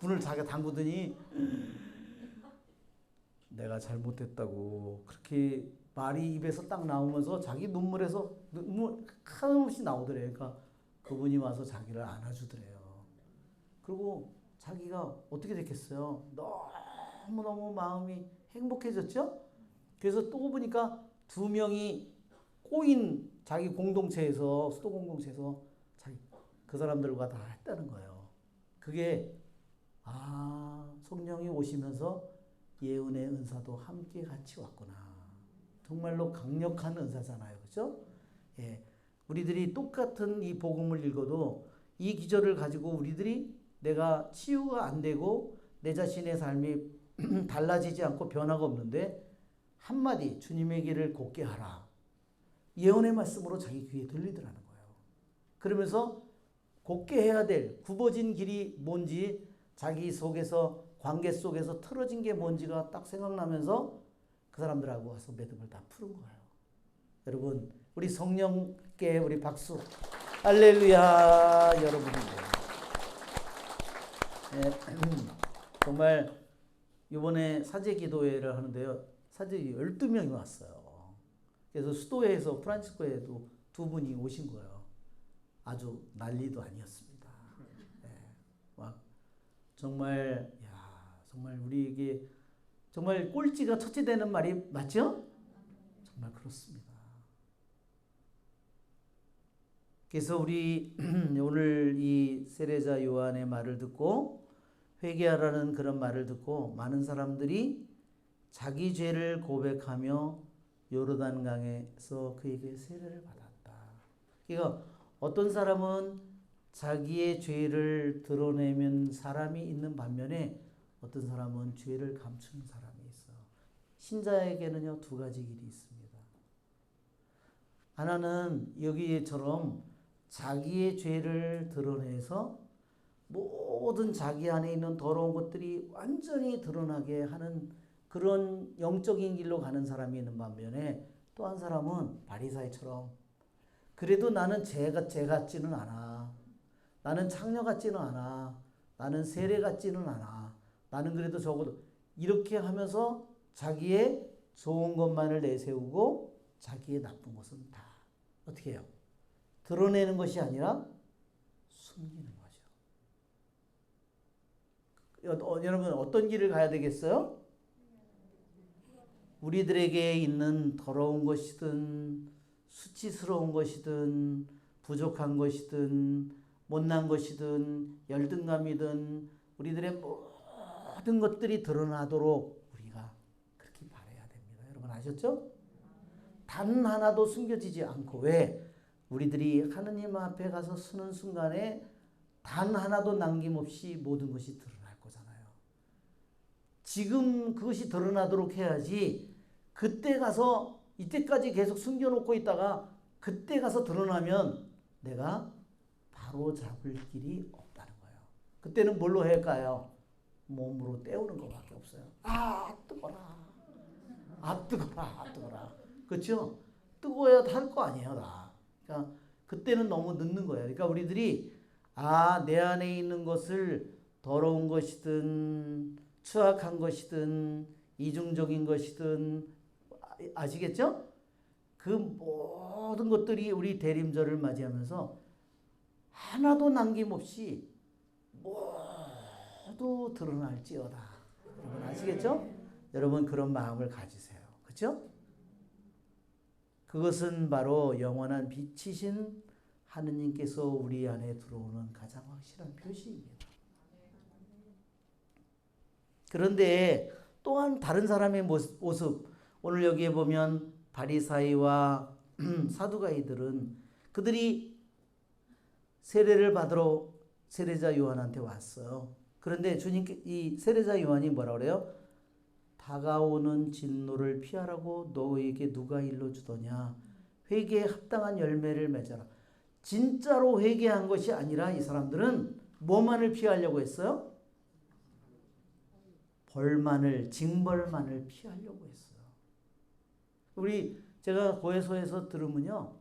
문을 자기가 잠그더니 내가 잘못했다고 그렇게 말이 입에서 딱 나오면서 자기 눈물 하염없이 나오더래요. 그러니까 그분이 와서 자기를 안아주더래요. 그리고 자기가 어떻게 됐겠어요? 너무너무 마음이 행복해졌죠? 그래서 또 보니까 2명이 꼬인 자기 공동체에서 수도 공동체에서 그 사람들과 다 했다는 거예요. 그게 성령이 오시면서 예언의 은사도 함께 같이 왔구나. 정말로 강력한 은사잖아요. 그렇죠? 예. 우리들이 똑같은 이 복음을 읽어도 이 기절을 가지고 우리들이 내가 치유가 안 되고 내 자신의 삶이 달라지지 않고 변화가 없는데 한마디 주님의 길을 곧게 하라. 예언의 말씀으로 자기 귀에 들리더라는 거예요. 그러면서 곧게 해야 될 굽어진 길이 뭔지 자기 속에서 관계 속에서 틀어진 게 뭔지가 딱 생각나면서 그 사람들하고 와서 매듭을 다 푸는 거예요. 여러분 우리 성령께 우리 박수. 할렐루야. 여러분이에요. 네, 정말 이번에 사제 기도회를 하는데요. 사제들이 12명이 왔어요. 그래서 수도회에서 프란치스코에도 2분이 오신 거예요. 아주 난리도 아니었습니다. 네, 막 정말 정말 우리에게 정말 꼴찌가 첫째 되는 말이 맞죠? 정말 그렇습니다. 그래서 우리 오늘 이 세례자 요한의 말을 듣고 회개하라는 그런 말을 듣고 많은 사람들이 자기 죄를 고백하며 요르단강에서 그에게 세례를 받았다. 그러니까 어떤 사람은 자기의 죄를 드러내면 사람이 있는 반면에 어떤 사람은 죄를 감추는 사람이 있어. 신자에게는요 2가지 길이 있습니다. 하나는 여기처럼 자기의 죄를 드러내서 모든 자기 안에 있는 더러운 것들이 완전히 드러나게 하는 그런 영적인 길로 가는 사람이 있는 반면에 또 한 사람은 바리사이처럼 그래도 나는 죄 같지는 않아. 나는 창녀 같지는 않아. 나는 세례 같지는 않아. 나는 그래도 적어도 이렇게 하면서 자기의 좋은 것만을 내세우고 자기의 나쁜 것은 다 어떻게 해요? 드러내는 것이 아니라 숨기는 거죠. 여러분 어떤 길을 가야 되겠어요? 우리들에게 있는 더러운 것이든 수치스러운 것이든 부족한 것이든 못난 것이든 열등감이든 우리들의 모든 것들이 드러나도록 우리가 그렇게 바라야 됩니다. 여러분 아셨죠? 단 하나도 숨겨지지 않고 왜? 우리들이 하느님 앞에 가서 서는 순간에 단 하나도 남김없이 모든 것이 드러날 거잖아요. 지금 그것이 드러나도록 해야지 그때 가서 이때까지 계속 숨겨놓고 있다가 그때 가서 드러나면 내가 바로 잡을 길이 없다는 거예요. 그때는 뭘로 할까요? 몸으로 때우는 것밖에 없어요. 아 뜨거라. 아 뜨거라. 아 뜨거라. 그렇죠? 뜨거워야 할 거 아니에요 다. 그러니까 그때는 너무 늦는 거예요. 그러니까 우리들이 내 안에 있는 것을 더러운 것이든 추악한 것이든 이중적인 것이든 아시겠죠? 그 모든 것들이 우리 대림절을 맞이하면서 하나도 남김없이 모두 드러날지어다. 여러분 아시겠죠? 여러분 그런 마음을 가지세요. 그렇죠? 그것은 바로 영원한 빛이신 하느님께서 우리 안에 들어오는 가장 확실한 표시입니다. 그런데 또한 다른 사람의 모습 오늘 여기에 보면 바리사이와 사두가이들은 그들이 세례를 받으러 세례자 요한한테 왔어요. 그런데 주님께 이 세례자 요한이 뭐라 그래요? 다가오는 진노를 피하라고 너에게 누가 일러주더냐. 회개에 합당한 열매를 맺어라. 진짜로 회개한 것이 아니라 이 사람들은 뭐만을 피하려고 했어요? 벌만을, 징벌만을 피하려고 했어요. 제가 고해소에서 들으면요.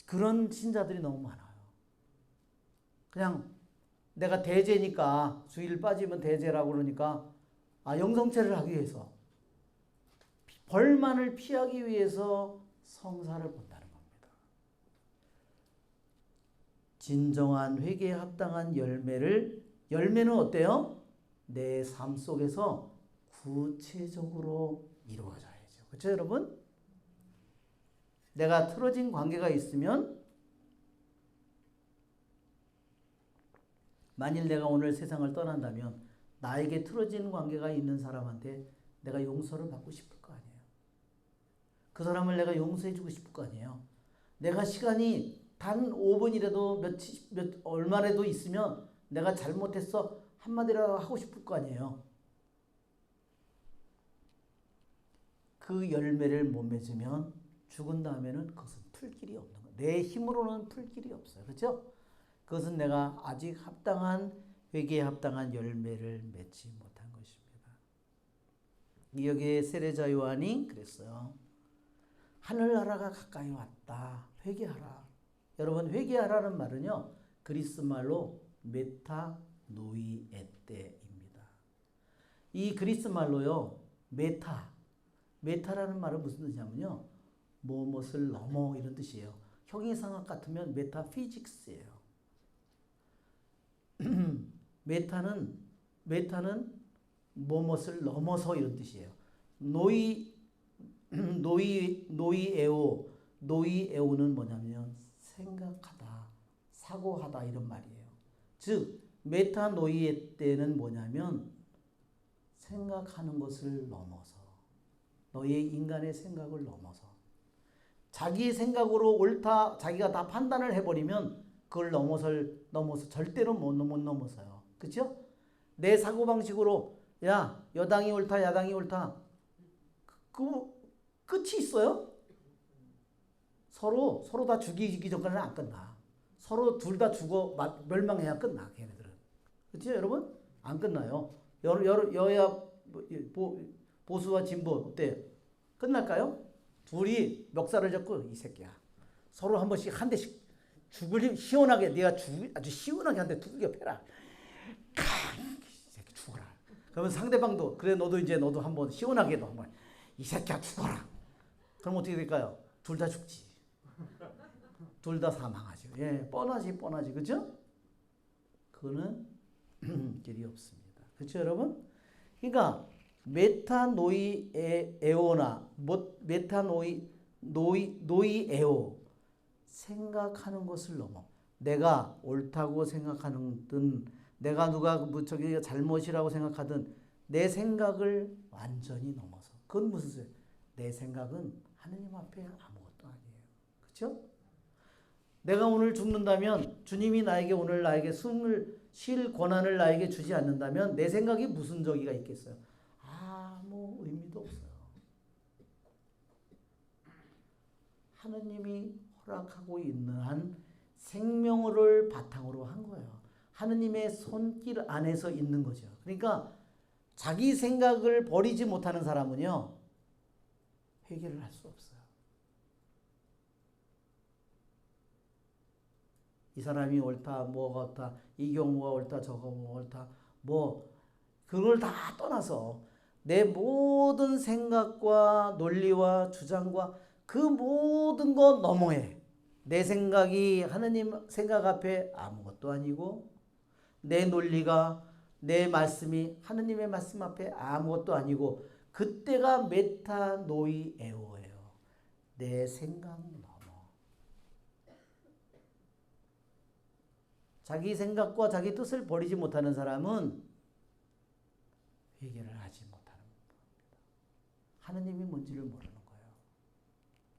그런 신자들이 너무 많아요. 그냥 내가 대제니까 주일 빠지면 대제라고 그러니까 영성체를 하기 위해서 벌만을 피하기 위해서 성사를 본다는 겁니다. 진정한 회개에 합당한 열매는 어때요? 내 삶 속에서 구체적으로 이루어져야죠. 그렇죠 여러분? 내가 틀어진 관계가 있으면 만일 내가 오늘 세상을 떠난다면 나에게 틀어진 관계가 있는 사람한테 내가 용서를 받고 싶을 거 아니에요. 그 사람을 내가 용서해 주고 싶을 거 아니에요. 내가 시간이 단 5분이라도 얼마라도 있으면 내가 잘못했어 한마디라도 하고 싶을 거 아니에요. 그 열매를 못 맺으면 죽은 다음에는 그것은 풀 길이 없는 거예요. 내 힘으로는 풀 길이 없어요. 그렇죠? 그것은 내가 아직 회개에 합당한 열매를 맺지 못한 것입니다. 여기에 세례자 요한이 그랬어요. 하늘나라가 가까이 왔다. 회개하라. 여러분 회개하라는 말은요. 그리스 말로 메타노이에테입니다. 이 그리스 말로요. 메타라는 말은 무슨 뜻이냐면요. 무엇을 넘어 이런 뜻이에요. 형이상학 같으면 메타피직스예요. 메타는 무엇을 넘어서 이런 뜻이에요. 노이에오는 뭐냐면 생각하다, 사고하다 이런 말이에요. 즉 메타노이에 때는 뭐냐면 생각하는 것을 넘어서 너의 인간의 생각을 넘어서 자기의 생각으로 옳다 자기가 다 판단을 해버리면 그걸 넘어서 절대로 못 넘어서요. 그렇죠? 내 사고방식으로 야 여당이 옳다 야당이 옳다 그 끝이 있어요? 서로 다 죽이기 전까지는 안 끝나. 서로 둘 다 죽어 멸망해야 끝나. 걔네들은. 그렇죠, 여러분? 안 끝나요. 여야 보수와 진보 어때? 끝날까요? 둘이 멱살을 잡고 이 새끼야. 서로 한 번씩 한 대씩 죽을 시원하게 네가 아주 시원하게 한 대 두들겨 패라. 이 새끼 죽어라. 그러면 상대방도 그래 너도 한번 시원하게도 한번 이 새끼야 죽어라. 그럼 어떻게 될까요? 둘 다 죽지. 둘 다 사망하죠. 예, 뻔하지. 그죠? 그거는 길이 없습니다. 그렇죠, 여러분? 그러니까 메타노이에오나 노이에오 생각하는 것을 넘어 내가 옳다고 생각하는 내가 누가 저기 잘못이라고 생각하든 내 생각을 완전히 넘어서 그건 무슨 소리야? 내 생각은 하느님 앞에 아무것도 아니에요. 그렇죠? 내가 오늘 죽는다면 주님이 오늘 나에게 숨을 쉴 권한을 나에게 주지 않는다면 내 생각이 무슨 저기가 있겠어요? 아무 의미도 없어요. 하느님이 허락하고 있는 한 생명을 바탕으로 한 거예요. 하느님의 손길 안에서 있는 거죠. 그러니까 자기 생각을 버리지 못하는 사람은요, 회개를 할 수 없어요. 이 사람이 옳다, 뭐가 옳다, 이 경우가 옳다, 저거 옳다, 그걸 다 떠나서 내 모든 생각과 논리와 주장과 그 모든 거 너머에 내 생각이 하느님 생각 앞에 아무것도 아니고 내 논리가 내 말씀이 하느님의 말씀 앞에 아무것도 아니고 그때가 메타노이에오예요. 내 생각 넘어. 자기 생각과 자기 뜻을 버리지 못하는 사람은 회개를 하지 못하는 겁니다. 하느님이 뭔지를 모르는 거예요.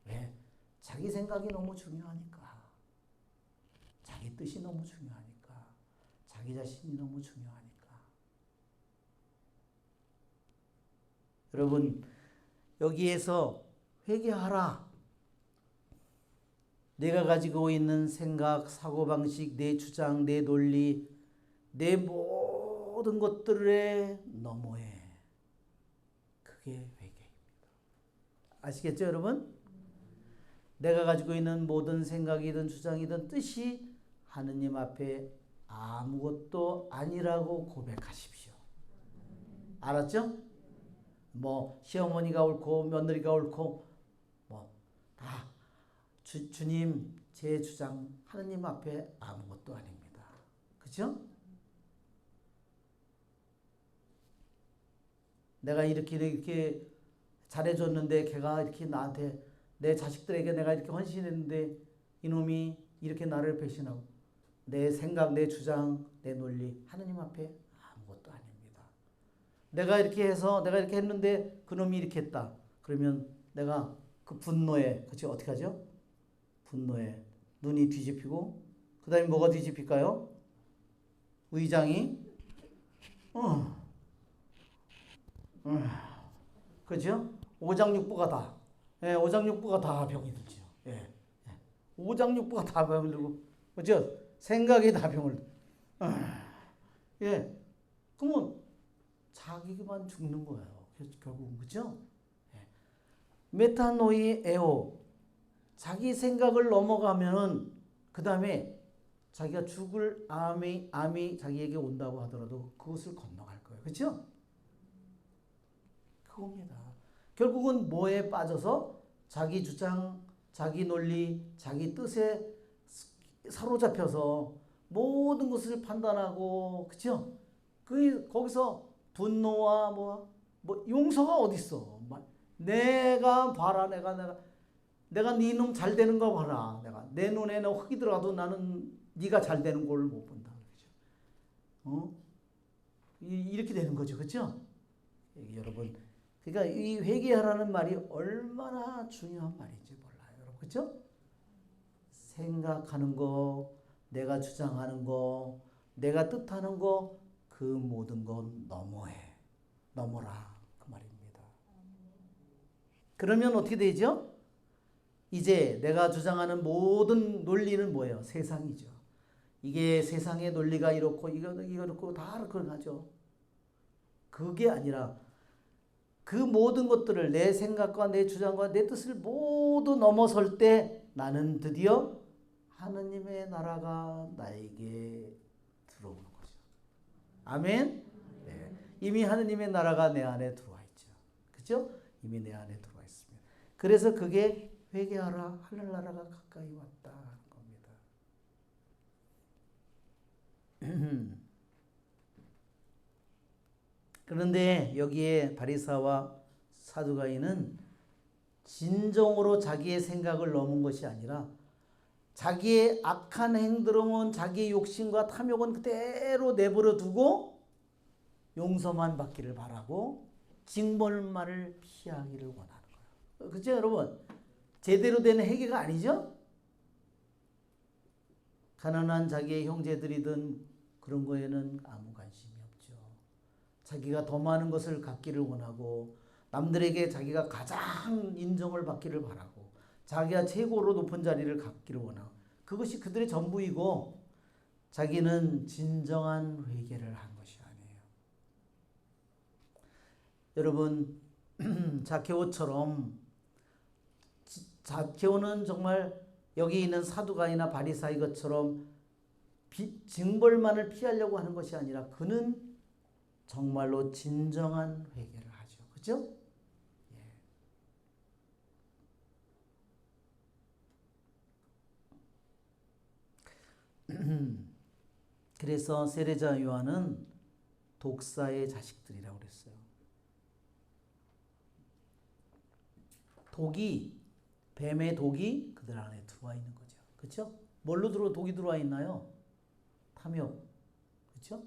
왜? 자기 생각이 너무 중요하니까. 자기 뜻이 너무 중요하니까. 자기 자신이 너무 중요하니까. 여러분, 여기에서 회개하라. 내가 가지고 있는 생각, 사고방식, 내 주장, 내 논리, 내 모든 것들의 너머에 그게 회개입니다. 아시겠죠, 여러분? 내가 가지고 있는 모든 생각이든 주장이든 뜻이 하느님 앞에 아무것도 아니라고 고백하십시오. 알았죠? 시어머니가 옳고 며느리가 옳고 다 주님 제 주장 하느님 앞에 아무것도 아닙니다. 그죠? 내가 이렇게 잘해줬는데 걔가 이렇게 나한테 내 자식들에게 내가 이렇게 헌신했는데 이놈이 이렇게 나를 배신하고 내 생각, 내 주장, 내 논리 하느님 앞에 아무것도 아닙니다. 내가 이렇게 했는데 그놈이 이렇게 했다. 그러면 내가 그 분노에 그치 어떻게 하죠? 분노에 눈이 뒤집히고 그 다음에 뭐가 뒤집힐까요? 의장이 그죠? 오장육부가 다 오장육부가 다 병이 들죠. 오장육부가 다 병을 들고 그죠? 생각이 다 병을 그러면 자기만 죽는 거예요. 결국은 그죠? 메타노이에오 자기 생각을 넘어가면은 그 다음에 자기가 죽을 암이 자기에게 온다고 하더라도 그것을 건너갈 거예요. 그렇죠? 그겁니다. 결국은 뭐에 빠져서 자기 주장, 자기 논리, 자기 뜻에 사로잡혀서 모든 것을 판단하고 그렇죠? 거기서 분노와 용서가 어디 있어? 내가 봐라, 내가 네 놈 잘 되는 거 봐라. 내 눈에 흙이 들어가도 나는 네가 잘 되는 걸 못 본다. 그죠? 이렇게 되는 거죠. 그렇죠? 여러분, 그러니까 이 회개하라는 말이 얼마나 중요한 말인지 몰라요. 여러분, 그렇죠? 생각하는 거, 내가 주장하는 거, 내가 뜻하는 거, 그 모든 건 넘어라 그 말입니다. 그러면 어떻게 되죠? 이제 내가 주장하는 모든 논리는 뭐예요? 세상이죠. 이게 세상의 논리가 이렇고 이렇고 다 그렇게 하죠. 그게 아니라 그 모든 것들을 내 생각과 내 주장과 내 뜻을 모두 넘어설 때 나는 드디어 하느님의 나라가 나에게 들어오는 거죠. 아멘? 네. 이미 하느님의 나라가 내 안에 들어와 있죠. 그죠? 이미 내 안에 들어와 있습니다. 그래서 그게 회개하라 하늘나라가 가까이 왔다 하는 겁니다. 그런데 여기에 바리새와 사두가인은 진정으로 자기의 생각을 넘은 것이 아니라 자기의 악한 행동은 자기의 욕심과 탐욕은 그대로 내버려 두고 용서만 받기를 바라고 징벌만을 피하기를 원하는 거예요. 그렇죠, 여러분? 제대로 된 회개가 아니죠? 가난한 자기의 형제들이든 그런 거에는 아무 관심이 없죠. 자기가 더 많은 것을 갖기를 원하고 남들에게 자기가 가장 인정을 받기를 바라고 자기가 최고로 높은 자리를 갖기를 원하고 그것이 그들의 전부이고 자기는 진정한 회개를 한 것이 아니에요. 여러분 자케오처럼 자케오는 정말 여기 있는 사두가이나 바리사이 것처럼 징벌만을 피하려고 하는 것이 아니라 그는 정말로 진정한 회개를 하죠. 그렇죠? 그래서 세례자 요한은 독사의 자식들이라고 그랬어요. 독이 뱀의 독이 그들 안에 들어와 있는 거죠. 그렇죠? 뭘로 독이 들어와 있나요? 탐욕, 그렇죠?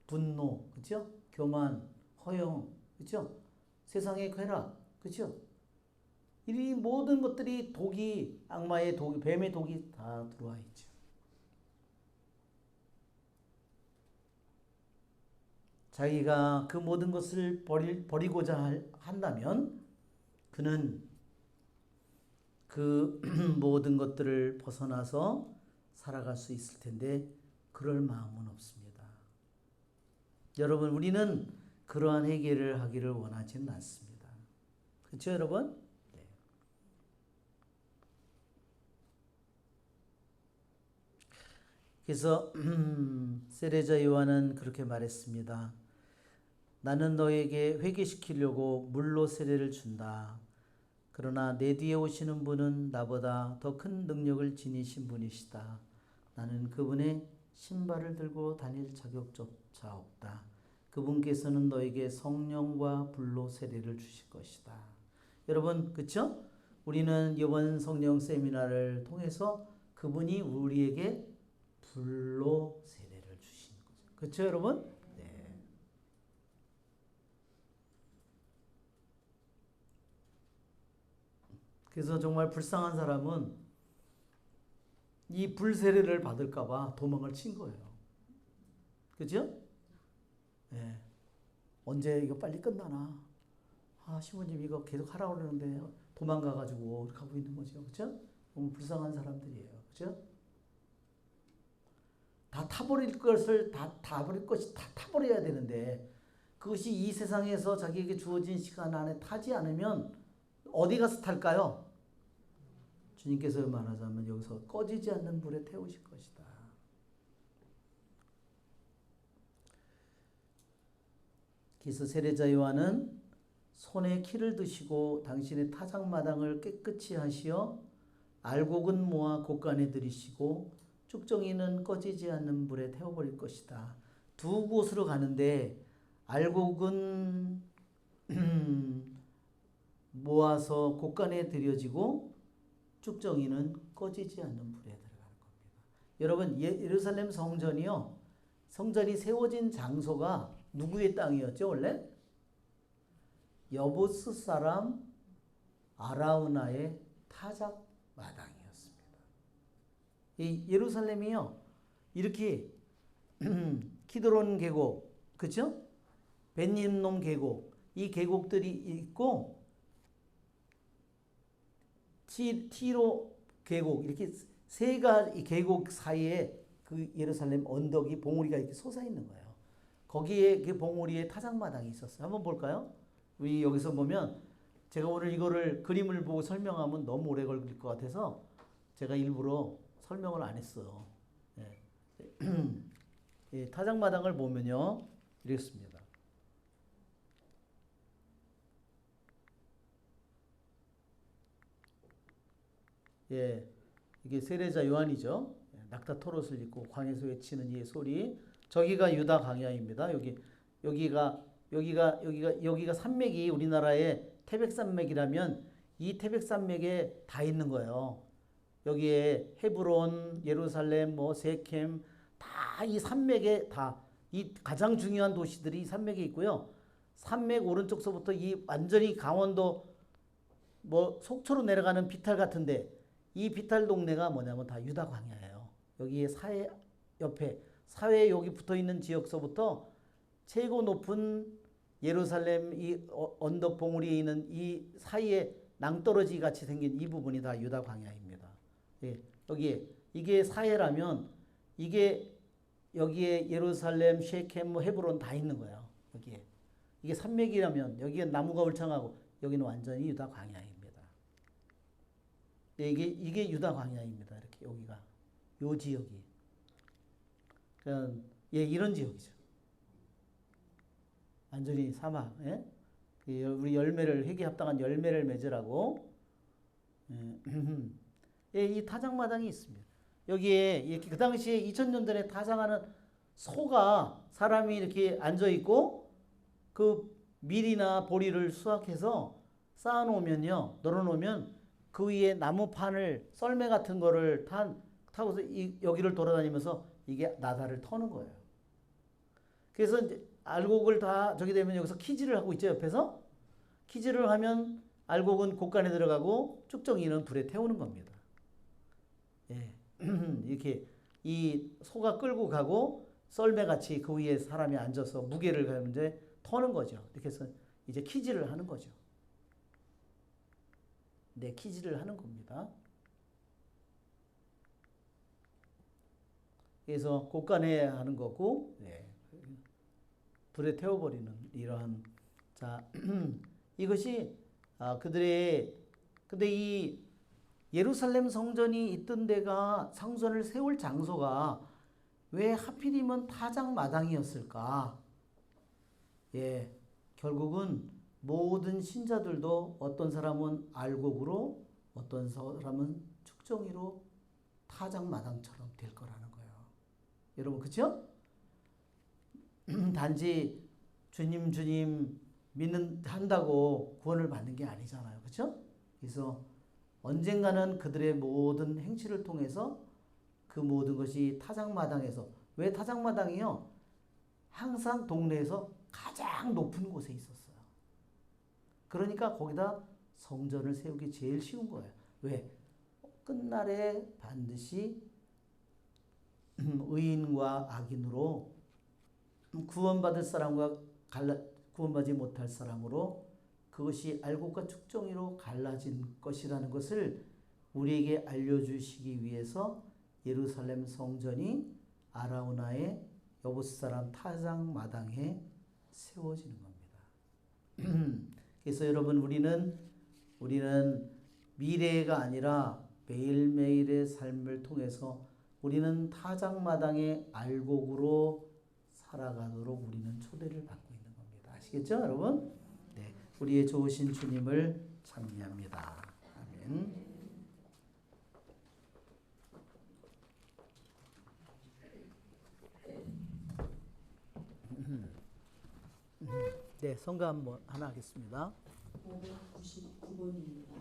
분노, 그렇죠? 교만, 허영, 그렇죠? 세상의 쾌락, 그렇죠? 이 모든 것들이 독이 악마의 독, 뱀의 독이 다 들어와 있죠. 자기가 그 모든 것을 버리고자 한다면 그는 그 모든 것들을 벗어나서 살아갈 수 있을 텐데 그럴 마음은 없습니다. 여러분 우리는 그러한 회개를 하기를 원하지는 않습니다. 그렇죠 여러분? 네. 그래서 세례자 요한은 그렇게 말했습니다. 나는 너에게 회개시키려고 물로 세례를 준다. 그러나 내 뒤에 오시는 분은 나보다 더 큰 능력을 지니신 분이시다. 나는 그분의 신발을 들고 다닐 자격조차 없다. 그분께서는 너에게 성령과 불로 세례를 주실 것이다. 여러분, 그쵸? 우리는 이번 성령 세미나를 통해서 그분이 우리에게 불로 세례를 주시는 거죠. 그쵸, 여러분? 네. 그래서 정말 불쌍한 사람은 이 불세례를 받을까봐 도망을 친 거예요. 그죠? 예. 언제 이거 빨리 끝나나? 아, 시모님 이거 계속 하라고 그러는데 도망가가지고 이렇게 하고 있는 거죠. 그죠? 너무 불쌍한 사람들이에요. 그죠? 다 타버릴 것을 다 타버려야 되는데 그것이 이 세상에서 자기에게 주어진 시간 안에 타지 않으면 어디 가서 탈까요? 주님께서 말하자면 여기서 꺼지지 않는 불에 태우실 것이다. 그래서 세례자 요한은 손에 키를 드시고 당신의 타작마당을 깨끗이 하시어 알곡은 모아 곳간에 들이시고 쭉정이는 꺼지지 않는 불에 태워버릴 것이다. 두 곳으로 가는데 알곡은 모아서 곳간에 들여지고 쭉정이는 꺼지지 않는 불에 들어가는 겁니다. 여러분 예루살렘 성전이요. 성전이 세워진 장소가 누구의 땅이었죠 원래? 여부스 사람 아라우나의 타작 마당이었습니다. 이 예루살렘이요. 이렇게 키드론 계곡, 그렇죠? 벤힌놈 계곡, 이 계곡들이 있고 티로 계곡 이렇게 세 가지 계곡 사이에 그 예루살렘 언덕이 봉우리가 이렇게 솟아 있는 거예요. 거기에 그 봉우리에 타작마당이 있었어요. 한번 볼까요? 우리 여기서 보면 제가 오늘 이거를 그림을 보고 설명하면 너무 오래 걸릴 것 같아서 제가 일부러 설명을 안 했어요. 예. 예, 타작마당을 보면요. 이렇습니다. 예, 이게 세례자 요한이죠. 낙타 토롯을 입고 광야에서 외치는 이의 소리. 저기가 유다 광야입니다. 여기가 산맥이 우리나라의 태백산맥이라면 이 태백산맥에 다 있는 거예요. 여기에 헤브론, 예루살렘, 뭐 세켐 다 이 산맥에 다 이 가장 중요한 도시들이 이 산맥에 있고요. 산맥 오른쪽서부터 이 완전히 강원도 뭐 속초로 내려가는 비탈 같은데 이 비탈 동네가 뭐냐면 다 유다 광야예요. 여기에 사해 옆에 사회 여기 붙어 있는 지역서부터 최고 높은 예루살렘 이 언덕 봉우리에 있는 이 사이에 낭떠러지 같이 생긴 이 부분이 다 유다 광야입니다. 예, 여기에 이게 사해라면 여기에 예루살렘, 쉐켐, 뭐 헤브론 다 있는 거예요. 여기에 이게 산맥이라면 여기에 나무가 울창하고 여기는 완전히 유다 광야입니다. 예, 이게 유다 광야입니다. 이렇게 여기가 요 지역이 예, 이런 지역이죠. 완전히 사막. 예? 우리 열매를 회개 합당한 열매를 맺으라고. 예, 이 타작마당이 있습니다. 여기에 그 당시에 2000년 전에 타작하는 소가 사람이 이렇게 앉아 있고 그 밀이나 보리를 수확해서 쌓아놓으면요, 널어놓으면 그 위에 나무판을 썰매 같은 거를 타고서 여기를 돌아다니면서 이게 나다를 터는 거예요. 그래서 이제 알곡을 다 저기 되면 여기서 키질을 하고 있죠. 옆에서 키질을 하면 알곡은 곡간에 들어가고 쭉정이는 불에 태우는 겁니다. 예. 이렇게 이 소가 끌고 가고 썰매같이 그 위에 사람이 앉아서 무게를 가면 이제 터는 거죠. 이렇게 해서 이제 키질을 하는 거죠. 네, 키질을 하는 겁니다. 그래서 곡간에 하는 거고, 네. 불에 태워버리는 이러한, 자, 이것이 그들의, 근데 이 예루살렘 성전이 있던 데가 성전을 세울 장소가 왜 하필이면 타작마당이었을까? 예, 결국은 모든 신자들도 어떤 사람은 알곡으로, 어떤 사람은 축정이로 타작마당처럼 될 거라는 거예요. 여러분, 그쵸? 단지 주님 한다고 구원을 받는 게 아니잖아요. 그쵸? 그래서 언젠가는 그들의 모든 행실을 통해서 그 모든 것이 타작마당에서, 왜 타작마당이요? 항상 동네에서 가장 높은 곳에 있었어요. 그러니까 거기다 성전을 세우기 제일 쉬운 거예요. 왜? 끝날에 반드시 의인과 악인으로 구원받을 사람과 구원받지 못할 사람으로 그것이 알곡과 축정이로 갈라진 것이라는 것을 우리에게 알려주시기 위해서 예루살렘 성전이 아라우나의 여봇 사람 타작마당에 세워지는 겁니다. 그래서 여러분 우리는 미래가 아니라 매일매일의 삶을 통해서 우리는 타작마당의 알곡으로 살아가도록 우리는 초대를 받고 있는 겁니다. 아시겠죠, 여러분? 네, 우리의 좋으신 주님을 찬미합니다. 아멘. 네, 성가 하나 하겠습니다. 599번입니다.